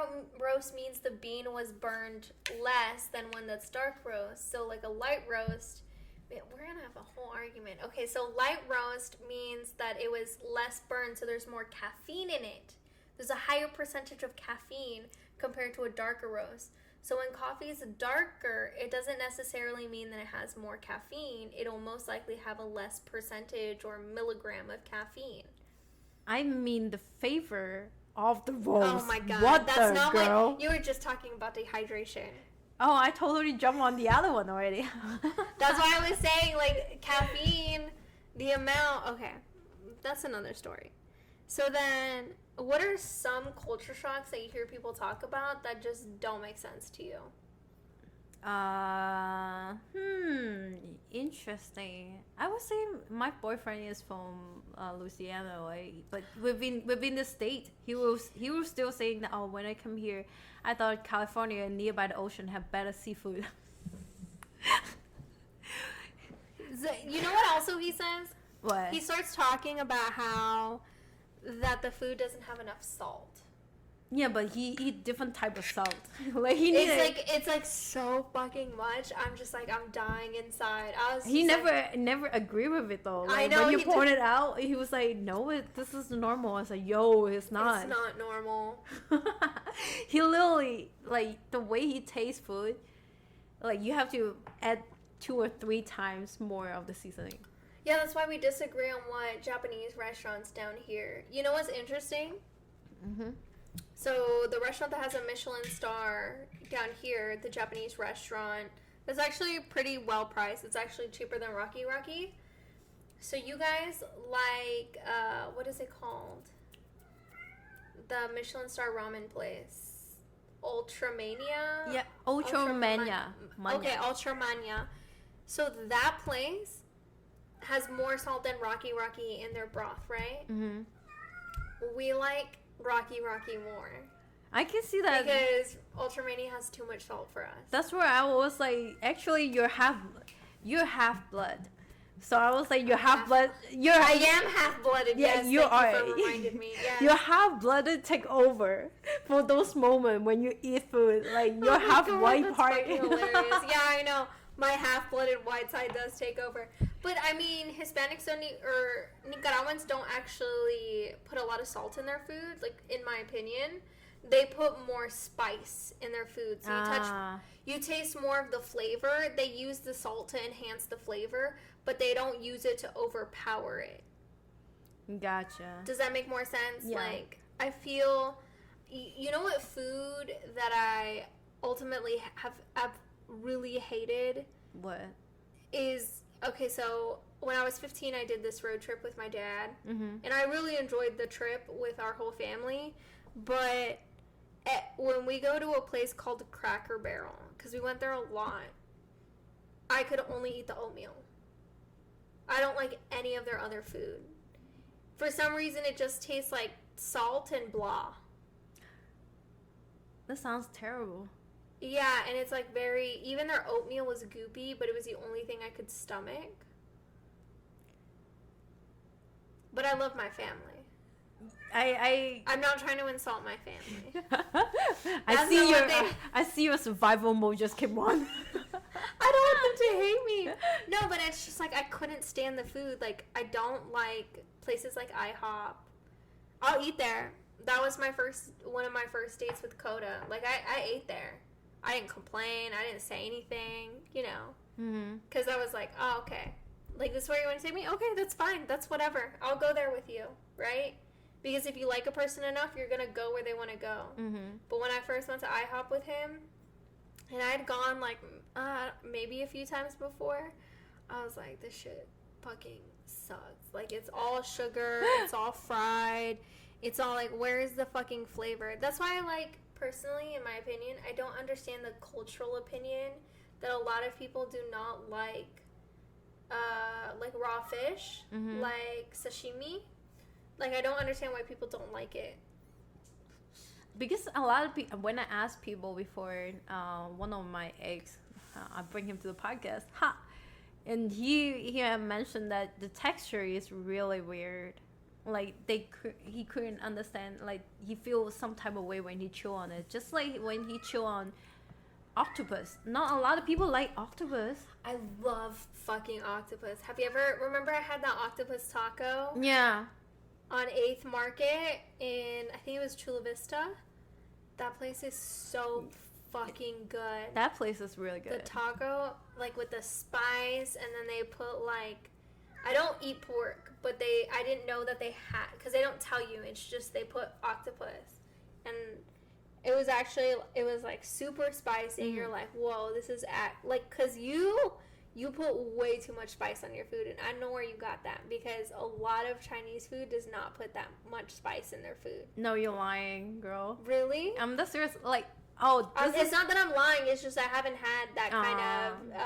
roast means the bean was burned less than one that's dark roast. So a light roast, we're going to have a whole argument. Okay, so light roast means that it was less burned, so there's more caffeine in it. There's a higher percentage of caffeine compared to a darker roast. So when coffee is darker, it doesn't necessarily mean that it has more caffeine. It'll most likely have a less percentage or milligram of caffeine. I mean the flavor of the roast. Oh my god. What That's not girl? what you were just talking about dehydration. Oh, I totally jumped on the other one already. That's why I was saying caffeine, the amount. Okay, that's another story. So then, what are some culture shocks that you hear people talk about that just don't make sense to you? Interesting. I would say my boyfriend is from Louisiana, right? But within the state, he was still saying that, oh, when I come here, I thought California and nearby the ocean have better seafood. You know what also he says? What? He starts talking about how that the food doesn't have enough salt. Yeah, but he eat different type of salt. It's so fucking much. I'm just I'm dying inside. He never agreed with it though. I know. When you pointed out, he was like, "No, this is normal." I was like, "Yo, it's not. It's not normal." He literally the way he tastes food, you have to add 2 or 3 times more of the seasoning. Yeah, that's why we disagree on what Japanese restaurants down here. You know what's interesting? Mm-hmm. So the restaurant that has a Michelin star down here, the Japanese restaurant, is actually pretty well priced. It's actually cheaper than Rocky Rocky. So you guys what is it called? The Michelin star ramen place. Ultramania? Yeah, Ultramania. Okay, Ultramania. So that place has more salt than Rocky Rocky in their broth, right? Mm-hmm. We like Rocky more. I can see that because Ultramania has too much salt for us. That's where I was like, actually, you're half blood, So I was like, you're half-blood. I am half-blooded. Yeah, yes, you thank are. You for reminded me. Yes. Your half-blooded take over for those moments when you eat food. Like your half-white part. That's fucking hilarious. Yeah, I know. My half-blooded white side does take over. But I mean, Hispanics or Nicaraguans don't actually put a lot of salt in their food. Like in my opinion, they put more spice in their food. So you taste more of the flavor. They use the salt to enhance the flavor, but they don't use it to overpower it. Gotcha. Does that make more sense? Yeah. Like, I feel, you know what food that I ultimately have really hated? What? Is, okay, so when I was 15, I did this road trip with my dad, Mm-hmm. and I really enjoyed the trip with our whole family, but when we go to a place called Cracker Barrel, because we went there a lot, I could only eat the oatmeal. I don't like any of their other food. For some reason, it just tastes like salt and blah. That sounds terrible. Yeah, and it's like even their oatmeal was goopy, but it was the only thing I could stomach. But I love my family. I'm not trying to insult my family. I see your survival mode just came on. I don't want them to hate me. No, but it's just like I couldn't stand the food. Like, I don't like places like IHOP. I'll eat there. That was one of my first dates with Coda. Like, I ate there. I didn't complain. I didn't say anything, you know. Because I was like, oh, okay. Like, this is where you want to take me? Okay, that's fine. That's whatever. I'll go there with you, right? Because if you like a person enough, you're going to go where they want to go. But when I first went to IHOP with him, and I had gone, like, maybe a few times before, I was like, this shit fucking sucks. Like, it's all sugar. It's all fried. It's all, like, where is the fucking flavor? That's why I like, personally, in my opinion, I don't understand the cultural opinion that a lot of people do not like raw fish, like sashimi. Like, I don't understand why people don't like it. Because a lot of people, when I ask people before, one of my ex, I bring him to the podcast, and he had mentioned that the texture is really weird. Like, he couldn't understand, like, he feels some type of way when he chew on it. Just like when he chew on octopus. Not a lot of people like octopus. I love fucking octopus. Have you ever, remember I had that octopus taco? Yeah. On 8th Market in, I think it was Chula Vista. That place is so fucking good. That place is really good. The taco, like, with the spice, and then they put, like, I don't eat pork, but I didn't know that they had, because they don't tell you, it's just they put octopus. And it was like super spicy, and you're like, whoa, this is like, because you put way too much spice on your food, and I know where you got that, because a lot of Chinese food does not put that much spice in their food. No, you're lying, girl. Really? That's serious. Like, it's not that I'm lying, it's just I haven't had that kind of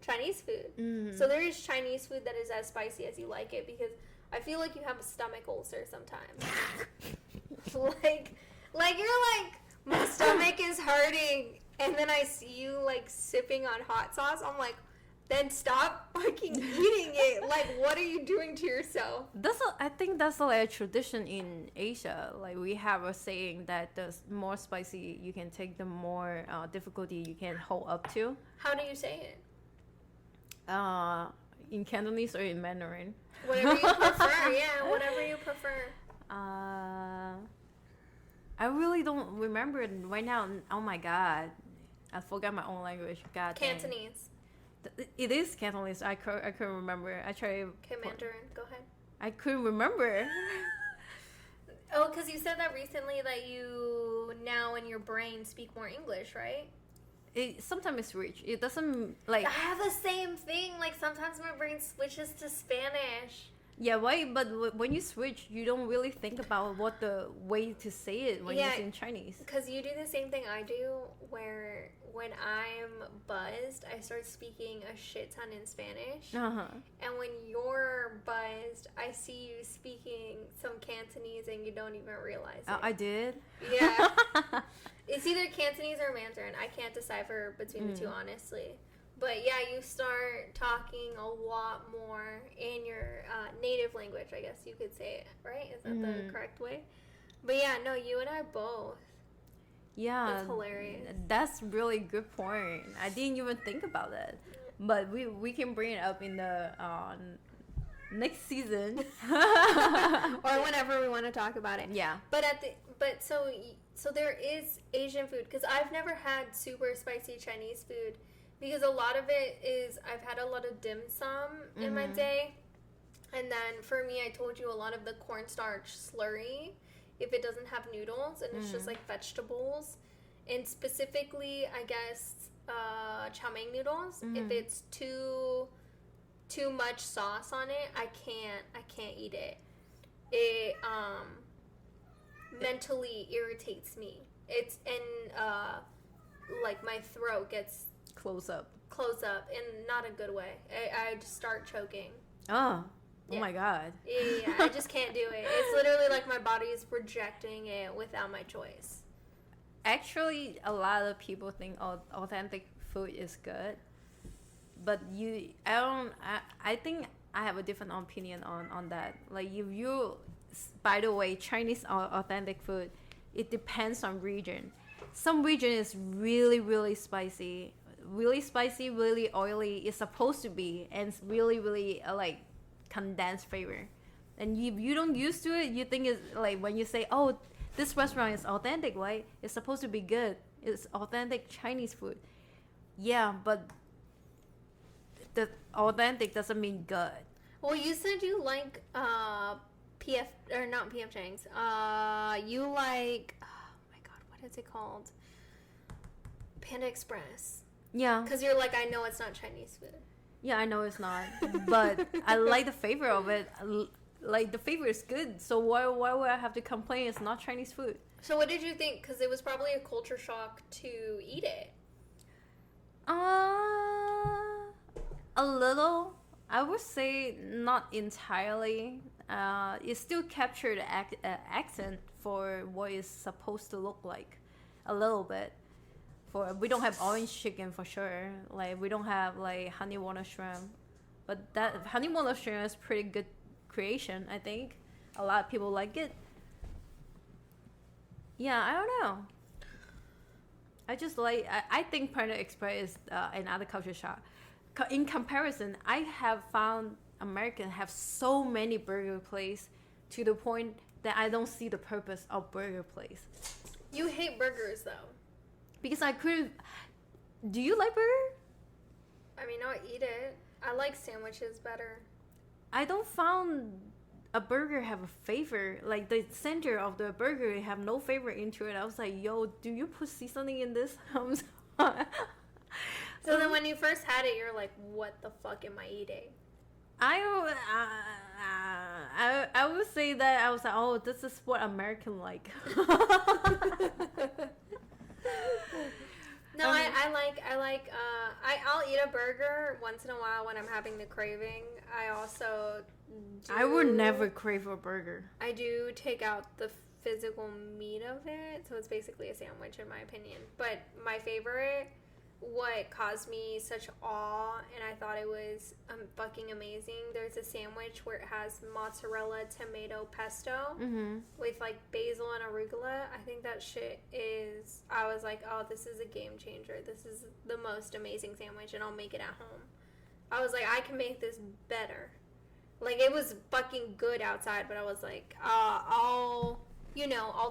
Chinese food. So there is Chinese food that is as spicy as you like it, because I feel like you have a stomach ulcer sometimes. like you're like, my stomach is hurting, and then I see you like sipping on hot sauce. I'm like, then stop fucking eating it. Like, what are you doing to yourself? I think that's like a tradition in Asia. Like, we have a saying that the more spicy you can take, the more difficulty you can hold up to. How do you say it? In Cantonese or in Mandarin? Whatever you prefer. Yeah, whatever you prefer. I really don't remember it right now. Oh my god, I forgot my own language. God. Cantonese. It is Cantonese. I couldn't remember. I tried. Okay, Mandarin. Go ahead. I couldn't remember. Oh, because you said that recently that you now in your brain speak more English, right? Sometimes it's rich. It doesn't like. I have the same thing. Like, sometimes my brain switches to Spanish. Yeah, right. But when you switch, you don't really think about what the way to say it when it's in Chinese. Because you do the same thing I do, where when I'm buzzed, I start speaking a shit ton in Spanish. And when you're buzzed, I see you speaking some Cantonese and you don't even realize it. I did? Yeah. It's either Cantonese or Mandarin. I can't decipher between the two, honestly. But yeah, you start talking a lot more in your native language, I guess you could say it, right? Is that the correct way? But yeah, no, you and I both. Yeah, that's hilarious. That's really good point. I didn't even think about that, but we can bring it up in the next season or whenever we want to talk about it. Yeah, but so there is Asian food, because I've never had super spicy Chinese food, because a lot of it is, I've had a lot of dim sum in my day, and then for me, I told you, a lot of the cornstarch slurry, if it doesn't have noodles and it's just like vegetables, and specifically I guess chow mein noodles, if it's too much sauce on it, I can't eat it. It mentally irritates me. It's like my throat gets close up in not a good way. I just start choking. Oh my god. Yeah, I just can't do it. It's literally like my body is rejecting it without my choice. Actually, a lot of people think authentic food is good, but I think I have a different opinion on that. Like, if you, by the way, Chinese authentic food, it depends on region. Some region is really, really spicy, really oily. It's supposed to be, and it's really, really like condensed flavor. And if you don't used to it, you think it's like, when you say, oh, this restaurant is authentic, right? It's supposed to be good. It's authentic Chinese food. Yeah, but the authentic doesn't mean good. Well, you said you like PF, or not PF Chang's. You like, oh my god, what is it called? Panda Express. Yeah. Because you're like, I know it's not Chinese food. Yeah, I know it's not, but I like the flavor of it. Like, the flavor is good, so why would I have to complain it's not Chinese food? So what did you think? Because it was probably a culture shock to eat it. A little. I would say not entirely. It still captured the accent for what it's supposed to look like, a little bit. We don't have orange chicken for sure. Like, we don't have like honey water shrimp, but that honey water shrimp is pretty good creation. I think a lot of people like it. Yeah, I don't know. I just like. I think Panda Express is another culture shock. In comparison, I have found Americans have so many burger places to the point that I don't see the purpose of burger place. You hate burgers though. Because I couldn't. Do you like burger? I mean, I'll eat it. I like sandwiches better. I don't found a burger have a flavor. Like, the center of the burger have no flavor into it. I was like, yo, do you put seasoning in this? So then when you first had it, you're like, what the fuck am I eating? I would say that I was like, oh, this is what American like. No, I'll eat a burger once in a while when I'm having the craving. I would never crave a burger. I do take out the physical meat of it, so it's basically a sandwich in my opinion. But my favorite, what caused me such awe, and I thought it was fucking amazing, there's a sandwich where it has mozzarella tomato pesto with like basil and arugula. I think that shit is, I was like, oh, this is a game changer. This is the most amazing sandwich, and I'll make it at home. I was like, I can make this better. Like, it was fucking good outside, but I was like, I'll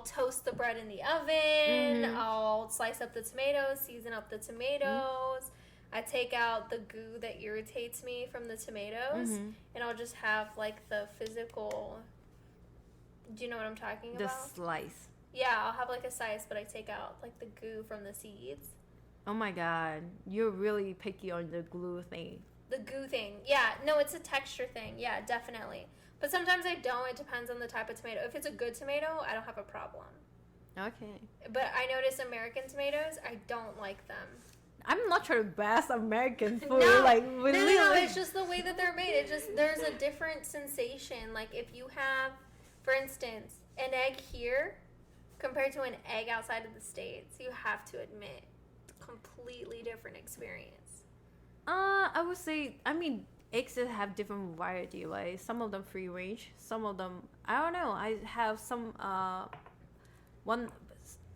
toast the bread in the oven. I'll slice up the tomatoes, season up the tomatoes. I take out the goo that irritates me from the tomatoes, and I'll just have like the physical. Do you know what I'm talking about? The slice. Yeah, I'll have like a slice, but I take out like the goo from the seeds. Oh my god, you're really picky on the glue thing. The goo thing. Yeah, no, it's a texture thing. Yeah, definitely. But sometimes I don't. It depends on the type of tomato. If it's a good tomato, I don't have a problem. Okay. But I notice American tomatoes, I don't like them. I'm not trying to bash American food. No, it's just the way that they're made. There's a different sensation. Like, if you have, for instance, an egg here compared to an egg outside of the States, you have to admit, it's a completely different experience. I would say, I mean, eggs that have different variety, right? Some of them free range, some of them, I don't know. I have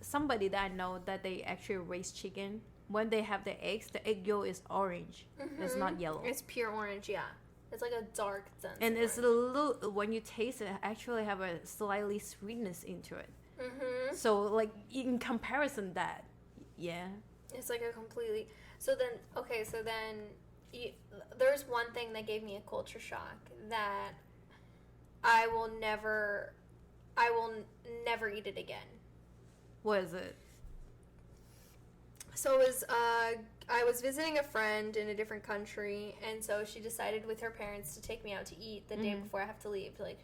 somebody that I know that they actually raise chicken. When they have the eggs, the egg yolk is orange. It's not yellow. It's pure orange, yeah. It's like a dark sense. And it's a little, when you taste it, actually have a slightly sweetness into it. So, like, in comparison that, yeah. It's like a completely... So then, there's one thing that gave me a culture shock that I will never eat it again. What is it? So it was, I was visiting a friend in a different country, and so she decided with her parents to take me out to eat the day before I have to leave. Like,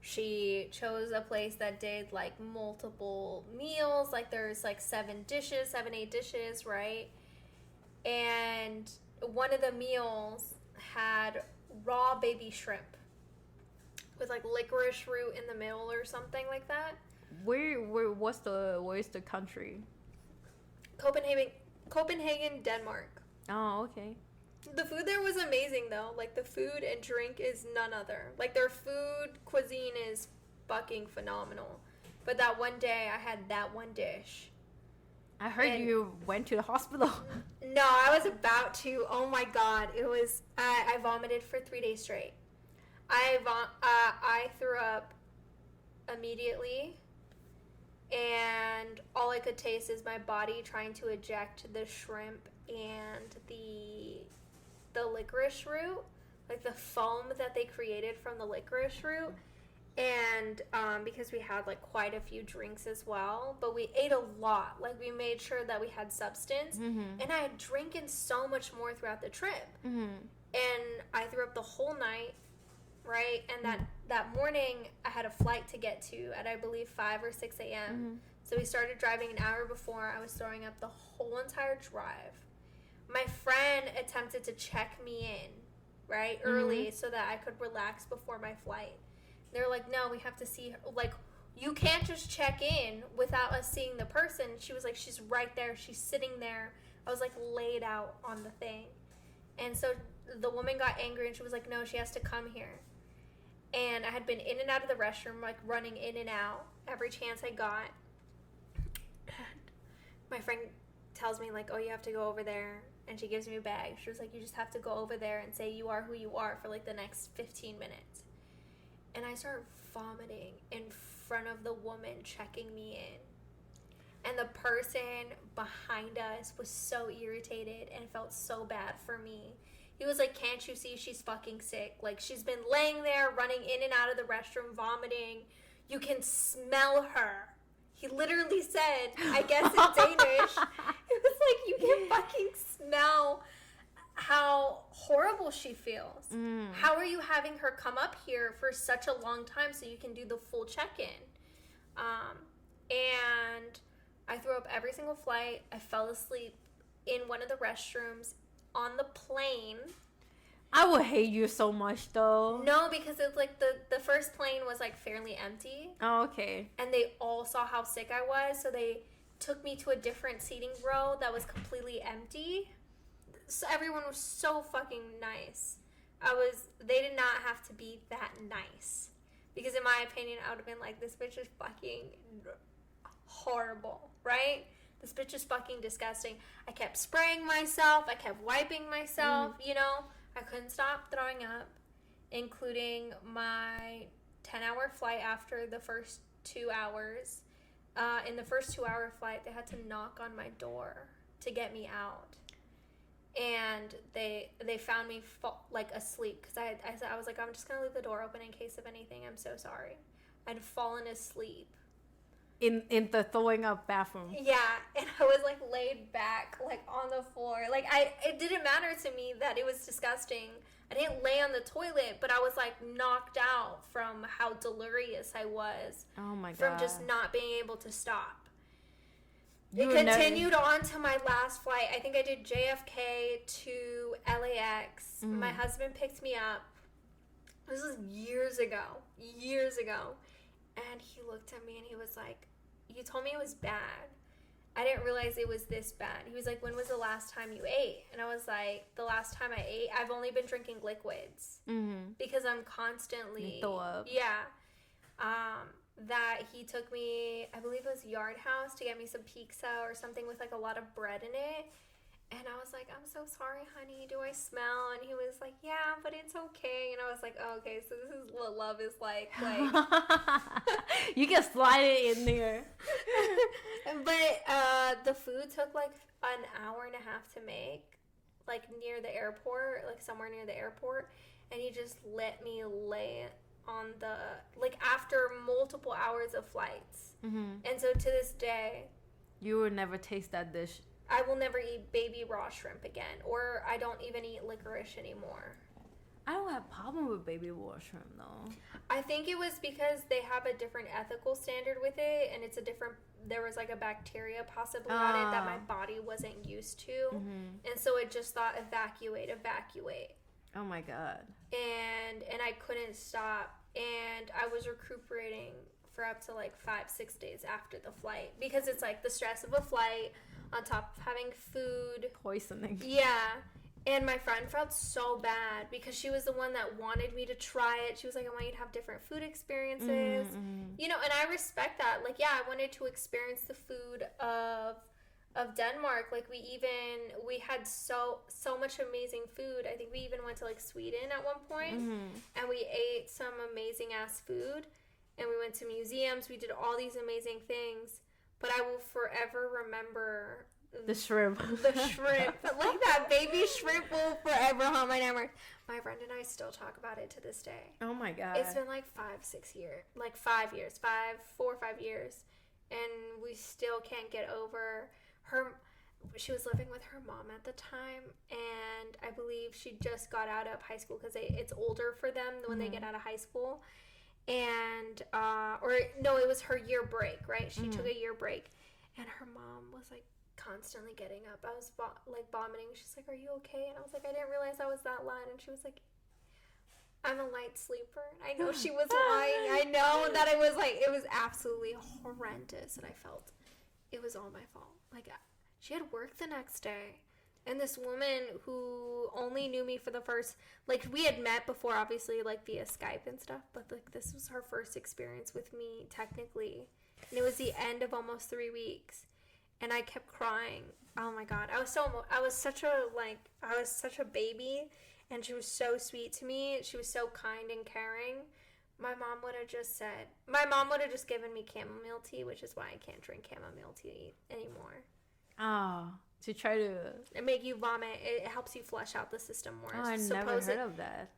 she chose a place that did, like, multiple meals. Like, there's, like, 8 dishes, right? And one of the meals had raw baby shrimp with, like, licorice root in the middle or something like that. Where's the country? Copenhagen, Denmark. Oh, okay. The food there was amazing, though. Like, the food and drink is none other. Like, their food cuisine is fucking phenomenal. But that one day, I had that one dish. I heard you went to the hospital. No, I was about to. Oh my god. It was... I vomited for 3 days straight. I threw up immediately. And all I could taste is my body trying to eject the shrimp and the licorice root, like the foam that they created from the licorice root. And because we had like quite a few drinks as well, but we ate a lot. Like, we made sure that we had substance. And I had drinking so much more throughout the trip. And I threw up the whole night, right? And that morning, I had a flight to get to at, I believe, 5 or 6 a.m. So we started driving an hour before. I was throwing up the whole entire drive. My friend attempted to check me in, right, early so that I could relax before my flight. They're like, no, we have to see her. Like, you can't just check in without us seeing the person. She was like, she's right there. She's sitting there. I was, like, laid out on the thing. And so the woman got angry, and she was like, no, she has to come here. And I had been in and out of the restroom, like, running in and out every chance I got. My friend tells me, like, oh, you have to go over there. And she gives me a bag. She was like, you just have to go over there and say you are who you are for, like, the next 15 minutes. And I started vomiting in front of the woman checking me in. And the person behind us was so irritated and felt so bad for me. He was like, can't you see she's fucking sick? Like, she's been laying there, running in and out of the restroom, vomiting. You can smell her. He literally said, I guess in Danish, it was like, you can fucking smell how horrible she feels. How are you having her come up here for such a long time so you can do the full check-in? And I threw up every single flight. I fell asleep in one of the restrooms on the plane. I would hate you so much, though. No, because it's like the first plane was like fairly empty. Oh, okay. And they all saw how sick I was, so they took me to a different seating row that was completely empty. So everyone was so fucking nice. They did not have to be that nice. Because in my opinion, I would have been like, this bitch is fucking horrible, right? This bitch is fucking disgusting. I kept spraying myself. I kept wiping myself, you know? I couldn't stop throwing up, including my 10-hour flight after the first 2 hours. In the first 2-hour flight, they had to knock on my door to get me out. And they found me like asleep because I was like, I'm just gonna leave the door open in case of anything. I'm so sorry. I'd fallen asleep in the throwing up bathroom. Yeah, and I was like laid back like on the floor. Like it didn't matter to me that it was disgusting. I didn't lay on the toilet, but I was like knocked out from how delirious I was. Oh my god! From just not being able to stop. It continued on to my last flight. I think I did JFK to LAX. My husband picked me up. This was years ago. And he looked at me and he was like, you told me it was bad. I didn't realize it was this bad. He was like, when was the last time you ate? And I was like, the last time I ate, I've only been drinking liquids. Because I'm constantly... Throw up. Yeah. That he took me, I believe it was Yard House, to get me some pizza or something with like a lot of bread in it. And I was like, I'm so sorry, honey. Do I smell? And he was like, yeah, but it's okay. And I was like, oh, okay, so this is what love is like. You can slide it in there. But the food took like an hour and a half to make, like near the airport, like somewhere near the airport. And he just let me lay on the, like after multiple hours of flights. And so to this day, you will never taste that dish. I will never eat baby raw shrimp again, or I don't even eat licorice anymore. I don't have a problem with baby raw shrimp though. I think it was because they have a different ethical standard with it, and it's a different, there was like a bacteria possibly on it that my body wasn't used to. And so it just thought evacuate. Oh my God. And I couldn't stop, and I was recuperating for up to like 5-6 days after the flight, because it's like the stress of a flight on top of having food poisoning. Yeah. And my friend felt so bad because she was the one that wanted me to try it. She was like, I want you to have different food experiences. You know, and I respect that. Like, yeah, I wanted to experience the food of Denmark. Like, we had so much amazing food. I think we even went to like Sweden at one point, and we ate some amazing ass food, and we went to museums. We did all these amazing things. But I will forever remember the shrimp. The shrimp. Like that baby shrimp will forever haunt my memory. My friend and I still talk about it to this day. Oh my God. It's been like 5-6 years. Like 5 years. 4 or 5 years. And we still can't get over her. She was living with her mom at the time. And I believe she just got out of high school, because it's older for them when they get out of high school. And it was her year break, right? She took a year break, and her mom was like constantly getting up. I was like vomiting. She's like, are you okay? And I was like, I didn't realize I was that loud. And she was like, I'm a light sleeper. And I know she was lying. I know that it was absolutely horrendous, and I felt it was all my fault. Like, she had work the next day. And this woman who only knew me for the first, like, we had met before, obviously, like, via Skype and stuff. But, like, this was her first experience with me, technically. And it was the end of almost 3 weeks. And I kept crying. Oh, my God. I was such a baby. And she was so sweet to me. She was so kind and caring. My mom would have just given me chamomile tea, which is why I can't drink chamomile tea anymore. Oh. To try to make you vomit. It helps you flush out the system more. Oh, I never heard of that.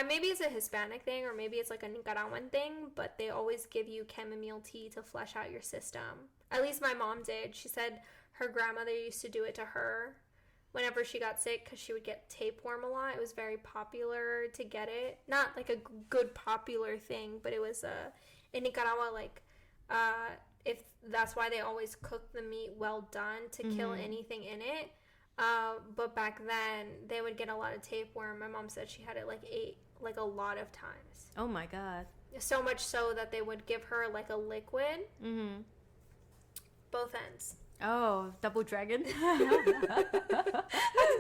Maybe it's a Hispanic thing, or maybe it's like a Nicaraguan thing, but they always give you chamomile tea to flush out your system. At least my mom did. She said her grandmother used to do it to her whenever she got sick, because she would get tapeworm a lot. It was very popular to get it. Not like a good popular thing, but it was in Nicaragua, like if that's why they always cook the meat well done to kill anything in it. But back then they would get a lot of tapeworm. My mom said she had it like a lot of times. Oh my God. So much so that they would give her like a liquid. Both ends. Oh, double dragon. I've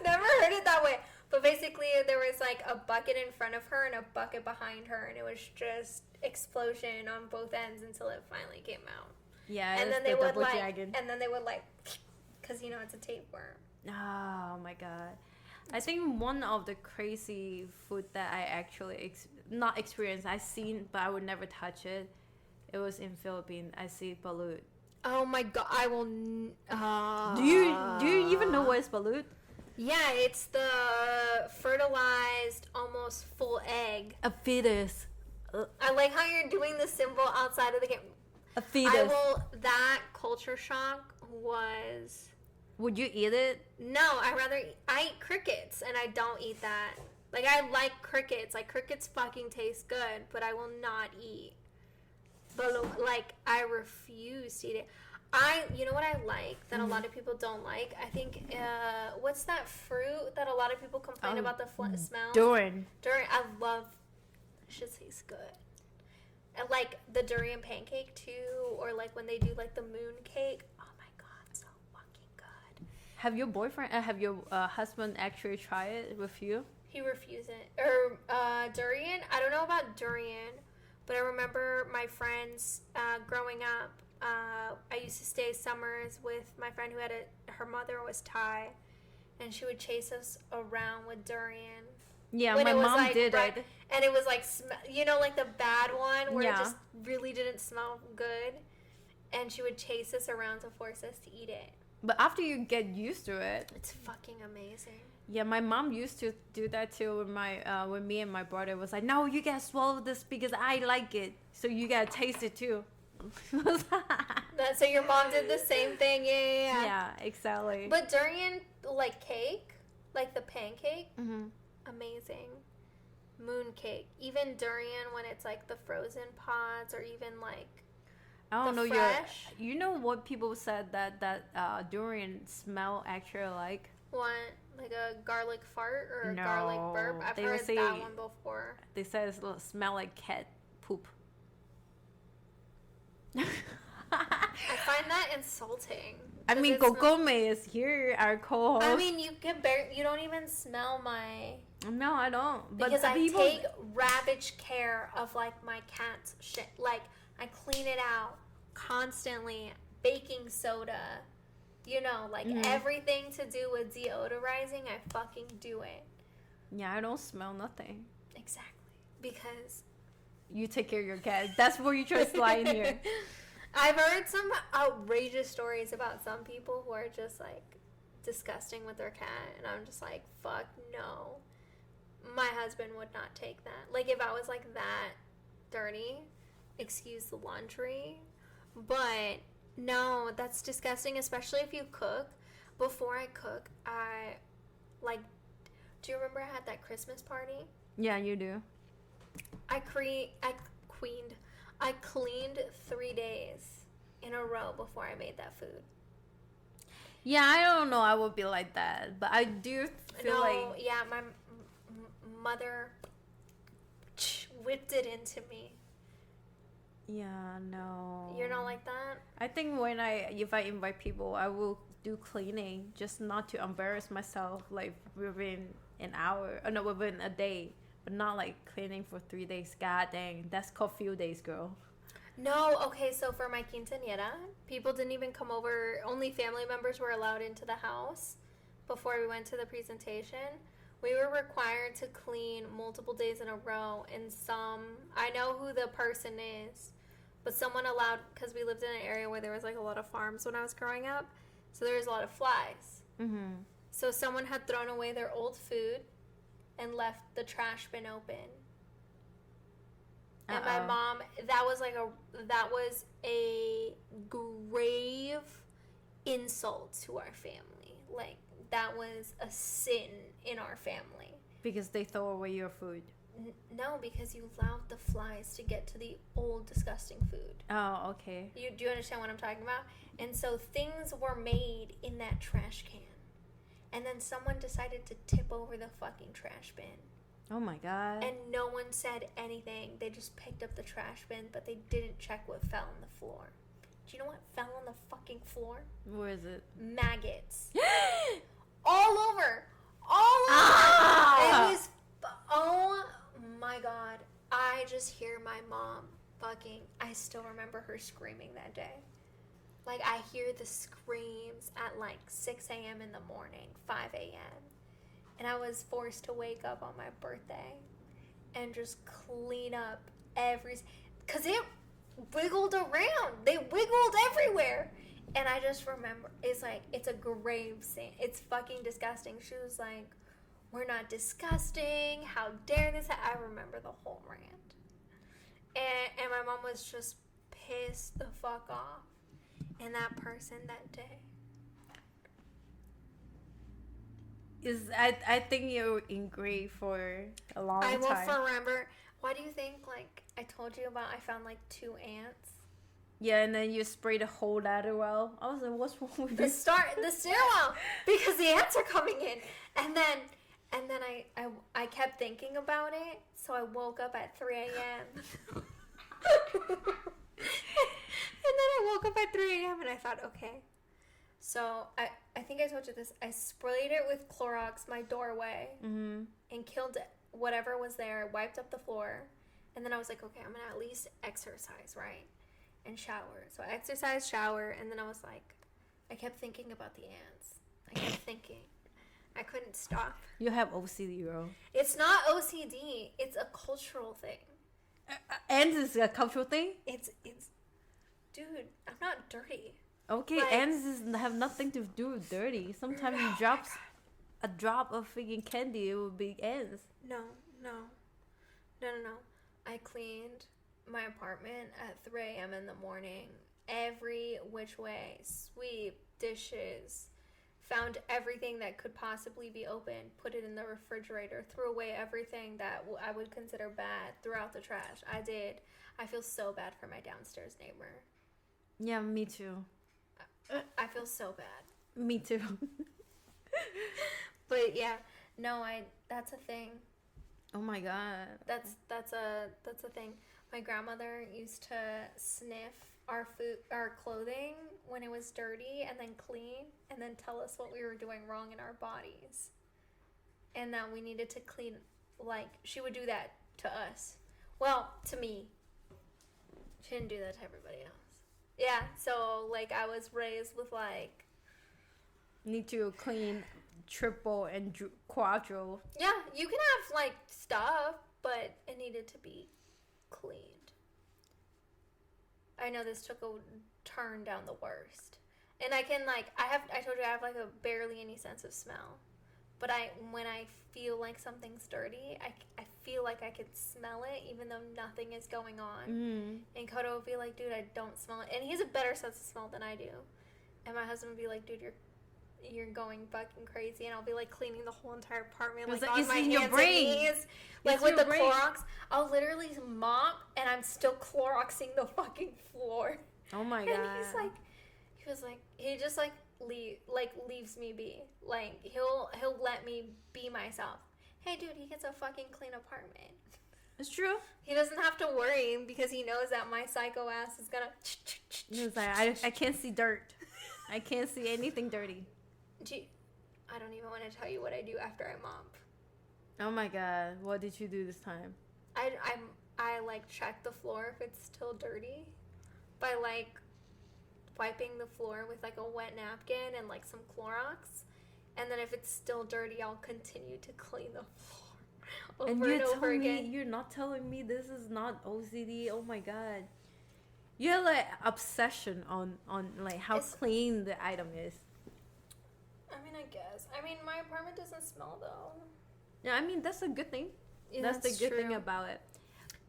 never heard it that way. But basically there was like a bucket in front of her and a bucket behind her, and it was just explosion on both ends until it finally came out. Yeah, and then they would because it's a tapeworm. Oh my God. I think one of the crazy food that I actually not experienced, I seen, but I would never touch it. It was in Philippines. I see balut. Oh my God, I will. Do you even know what is balut? Yeah, it's the fertilized, almost full egg. A fetus. I like how you're doing the symbol outside of the game. A fetus. That culture shock was... Would you eat it? No, I eat crickets, and I don't eat that. Like, I like crickets. Like, crickets fucking taste good, but I will not eat. But, like, I refuse to eat it. You know what I like that a lot of people don't like? I think, what's that fruit that a lot of people complain about the smell? Durian. I love... Shit tastes good. And like the durian pancake too, or like when they do like the moon cake. Oh my God, so Have your boyfriend, have your husband actually tried it with you? He refused it. Or durian? I don't know about durian, but I remember my friends growing up. I used to stay summers with my friend who had her mother was Thai, and she would chase us around with durian. Yeah, my mom did it. And it was like, like the bad one where it just really didn't smell good. And she would chase us around to force us to eat it. But after you get used to it, it's fucking amazing. Yeah, my mom used to do that too with me and my brother. It was like, no, you gotta swallow this because I like it, so you gotta taste it too. So your mom did the same thing, yeah. Yeah, exactly. But durian, like cake, like the pancake, amazing. Moon cake, even durian when it's like the frozen pods, or even like I don't know. Fresh. You know what people said that durian smell actually like? What? Like a garlic fart or a garlic burp? I've heard that one before. They said it smell like cat poop. I find that insulting. I mean, Kokome is here, our co-host. I mean, you don't even smell my... No, I don't. But because I take ravaged care of, like, my cat's shit. Like, I clean it out constantly. Baking soda. Like, everything to do with deodorizing, I fucking do it. Yeah, I don't smell nothing. Exactly. Because... you take care of your cat. That's where you try to slide in here. I've heard some outrageous stories about some people who are just, like, disgusting with their cat. And I'm just like, fuck no. My husband would not take that. Like, if I was, like, that dirty, excuse the laundry. But, no, that's disgusting, especially if you cook. Before I cook, do you remember I had that Christmas party? Yeah, you do. I cleaned 3 days in a row before I made that food. Yeah, I don't know. I would be like that, but I do feel like... yeah, my mother whipped it into me. Yeah, no. You're not like that? I think if I invite people, I will do cleaning just not to embarrass myself, like within an hour, or no, within a day. But not like cleaning for 3 days. God dang, that's called few days, girl. No, okay, so for my quinceañera, people didn't even come over. Only family members were allowed into the house before we went to the presentation. We were required to clean multiple days in a row. And I know who the person is, but someone allowed, because we lived in an area where there was like a lot of farms when I was growing up. So there was a lot of flies. Mm-hmm. So someone had thrown away their old food and left the trash bin open. And my mom, that was a grave insult to our family. Like, that was a sin in our family. Because they throw away your food. No, because you allowed the flies to get to the old disgusting food. Oh, okay. Do you understand what I'm talking about? And so things were made in that trash can. And then someone decided to tip over the fucking trash bin. Oh my God. And no one said anything. They just picked up the trash bin, but they didn't check what fell on the floor. Do you know what fell on the fucking floor? Where is it? Maggots. All over. It was, oh my God. I just hear my mom I still remember her screaming that day. Like, I hear the screams at, like, 6 a.m. in the morning, 5 a.m. And I was forced to wake up on my birthday and just clean up because it wiggled around. They wiggled everywhere. And I just remember, it's a grave scene. It's fucking disgusting. She was like, we're not disgusting. How dare this? I remember the whole rant. And my mom was just pissed the fuck off. And that person that day. I think you're in grief for a long time. I will remember. Why do you think, like, I told you about I found, like, 2 ants? Yeah, and then you sprayed the whole ladder well. I was like, what's wrong with the stairwell, because the ants are coming in. And then I kept thinking about it, so I woke up at 3 a.m. And then I woke up at 3 a.m. and I thought, okay, So I think I told you this. I sprayed it with Clorox my doorway and killed whatever was there, wiped up the floor, and then I was like, okay, I'm gonna at least exercise, right? And shower. So I exercised, shower, and then I was like, I kept thinking about the ants. I kept thinking. I couldn't stop. You have OCD, bro. It's not OCD. It's a cultural thing. Ants is a cultural thing? It's dude, I'm not dirty. Okay, like, ants have nothing to do with dirty. Sometimes you drop a drop of freaking candy, it would be ants. No. I cleaned my apartment at 3 a.m. in the morning. Every which way. Sweep, dishes. Found everything that could possibly be open. Put it in the refrigerator. Threw away everything that I would consider bad. Threw out the trash. I did. I feel so bad for my downstairs neighbor. Yeah, me too. I feel so bad. Me too. But yeah, no, that's a thing. Oh my god. That's a thing. My grandmother used to sniff our clothing when it was dirty and then clean and then tell us what we were doing wrong in our bodies. And that we needed to clean, like, she would do that to us. Well, to me. She didn't do that to everybody else. Yeah, so, like, I was raised with, like... Need to clean triple and quadruple. Yeah, you can have, like, stuff, but it needed to be cleaned. I know this took a turn down the worst. And I can, like, I told you I have, like, a barely any sense of smell. But when I feel like something's dirty, I feel like I can smell it even though nothing is going on. Mm-hmm. And Kodo would be like, dude, I don't smell it. And he has a better sense of smell than I do. And my husband would be like, dude, you're going fucking crazy. And I'll be like cleaning the whole entire apartment, like on my hands and knees, like with the Clorox. I'll literally mop and I'm still Cloroxing the fucking floor. Oh my god. And he just leaves me be. Like he'll let me be myself. Hey dude, he gets a fucking clean apartment. It's true. He doesn't have to worry because he knows that my psycho ass is gonna. It's like I can't see dirt. I can't see anything dirty. I don't even want to tell you what I do after I mop. Oh my god, what did you do this time? I like check the floor if it's still dirty by like wiping the floor with like a wet napkin and like some Clorox, and then if it's still dirty, I'll continue to clean the floor over and over again. You're not telling me this is not OCD. Oh my god, you have like obsession on like how clean the item is. I mean, I guess. I mean, my apartment doesn't smell though. Yeah, I mean that's a good thing. Yeah, that's the good thing about it.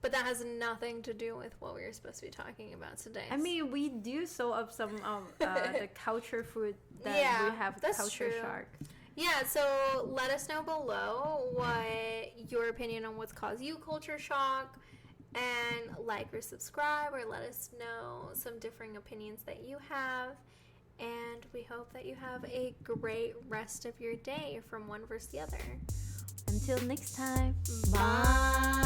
But that has nothing to do with what we were supposed to be talking about today. I mean, we do sew up some of the culture food that we have. That's culture true. Shark. Yeah, so let us know below what your opinion on what's caused you culture shock, and like or subscribe, or let us know some differing opinions that you have. And we hope that you have a great rest of your day from One Versus the Other. Until next time. Bye.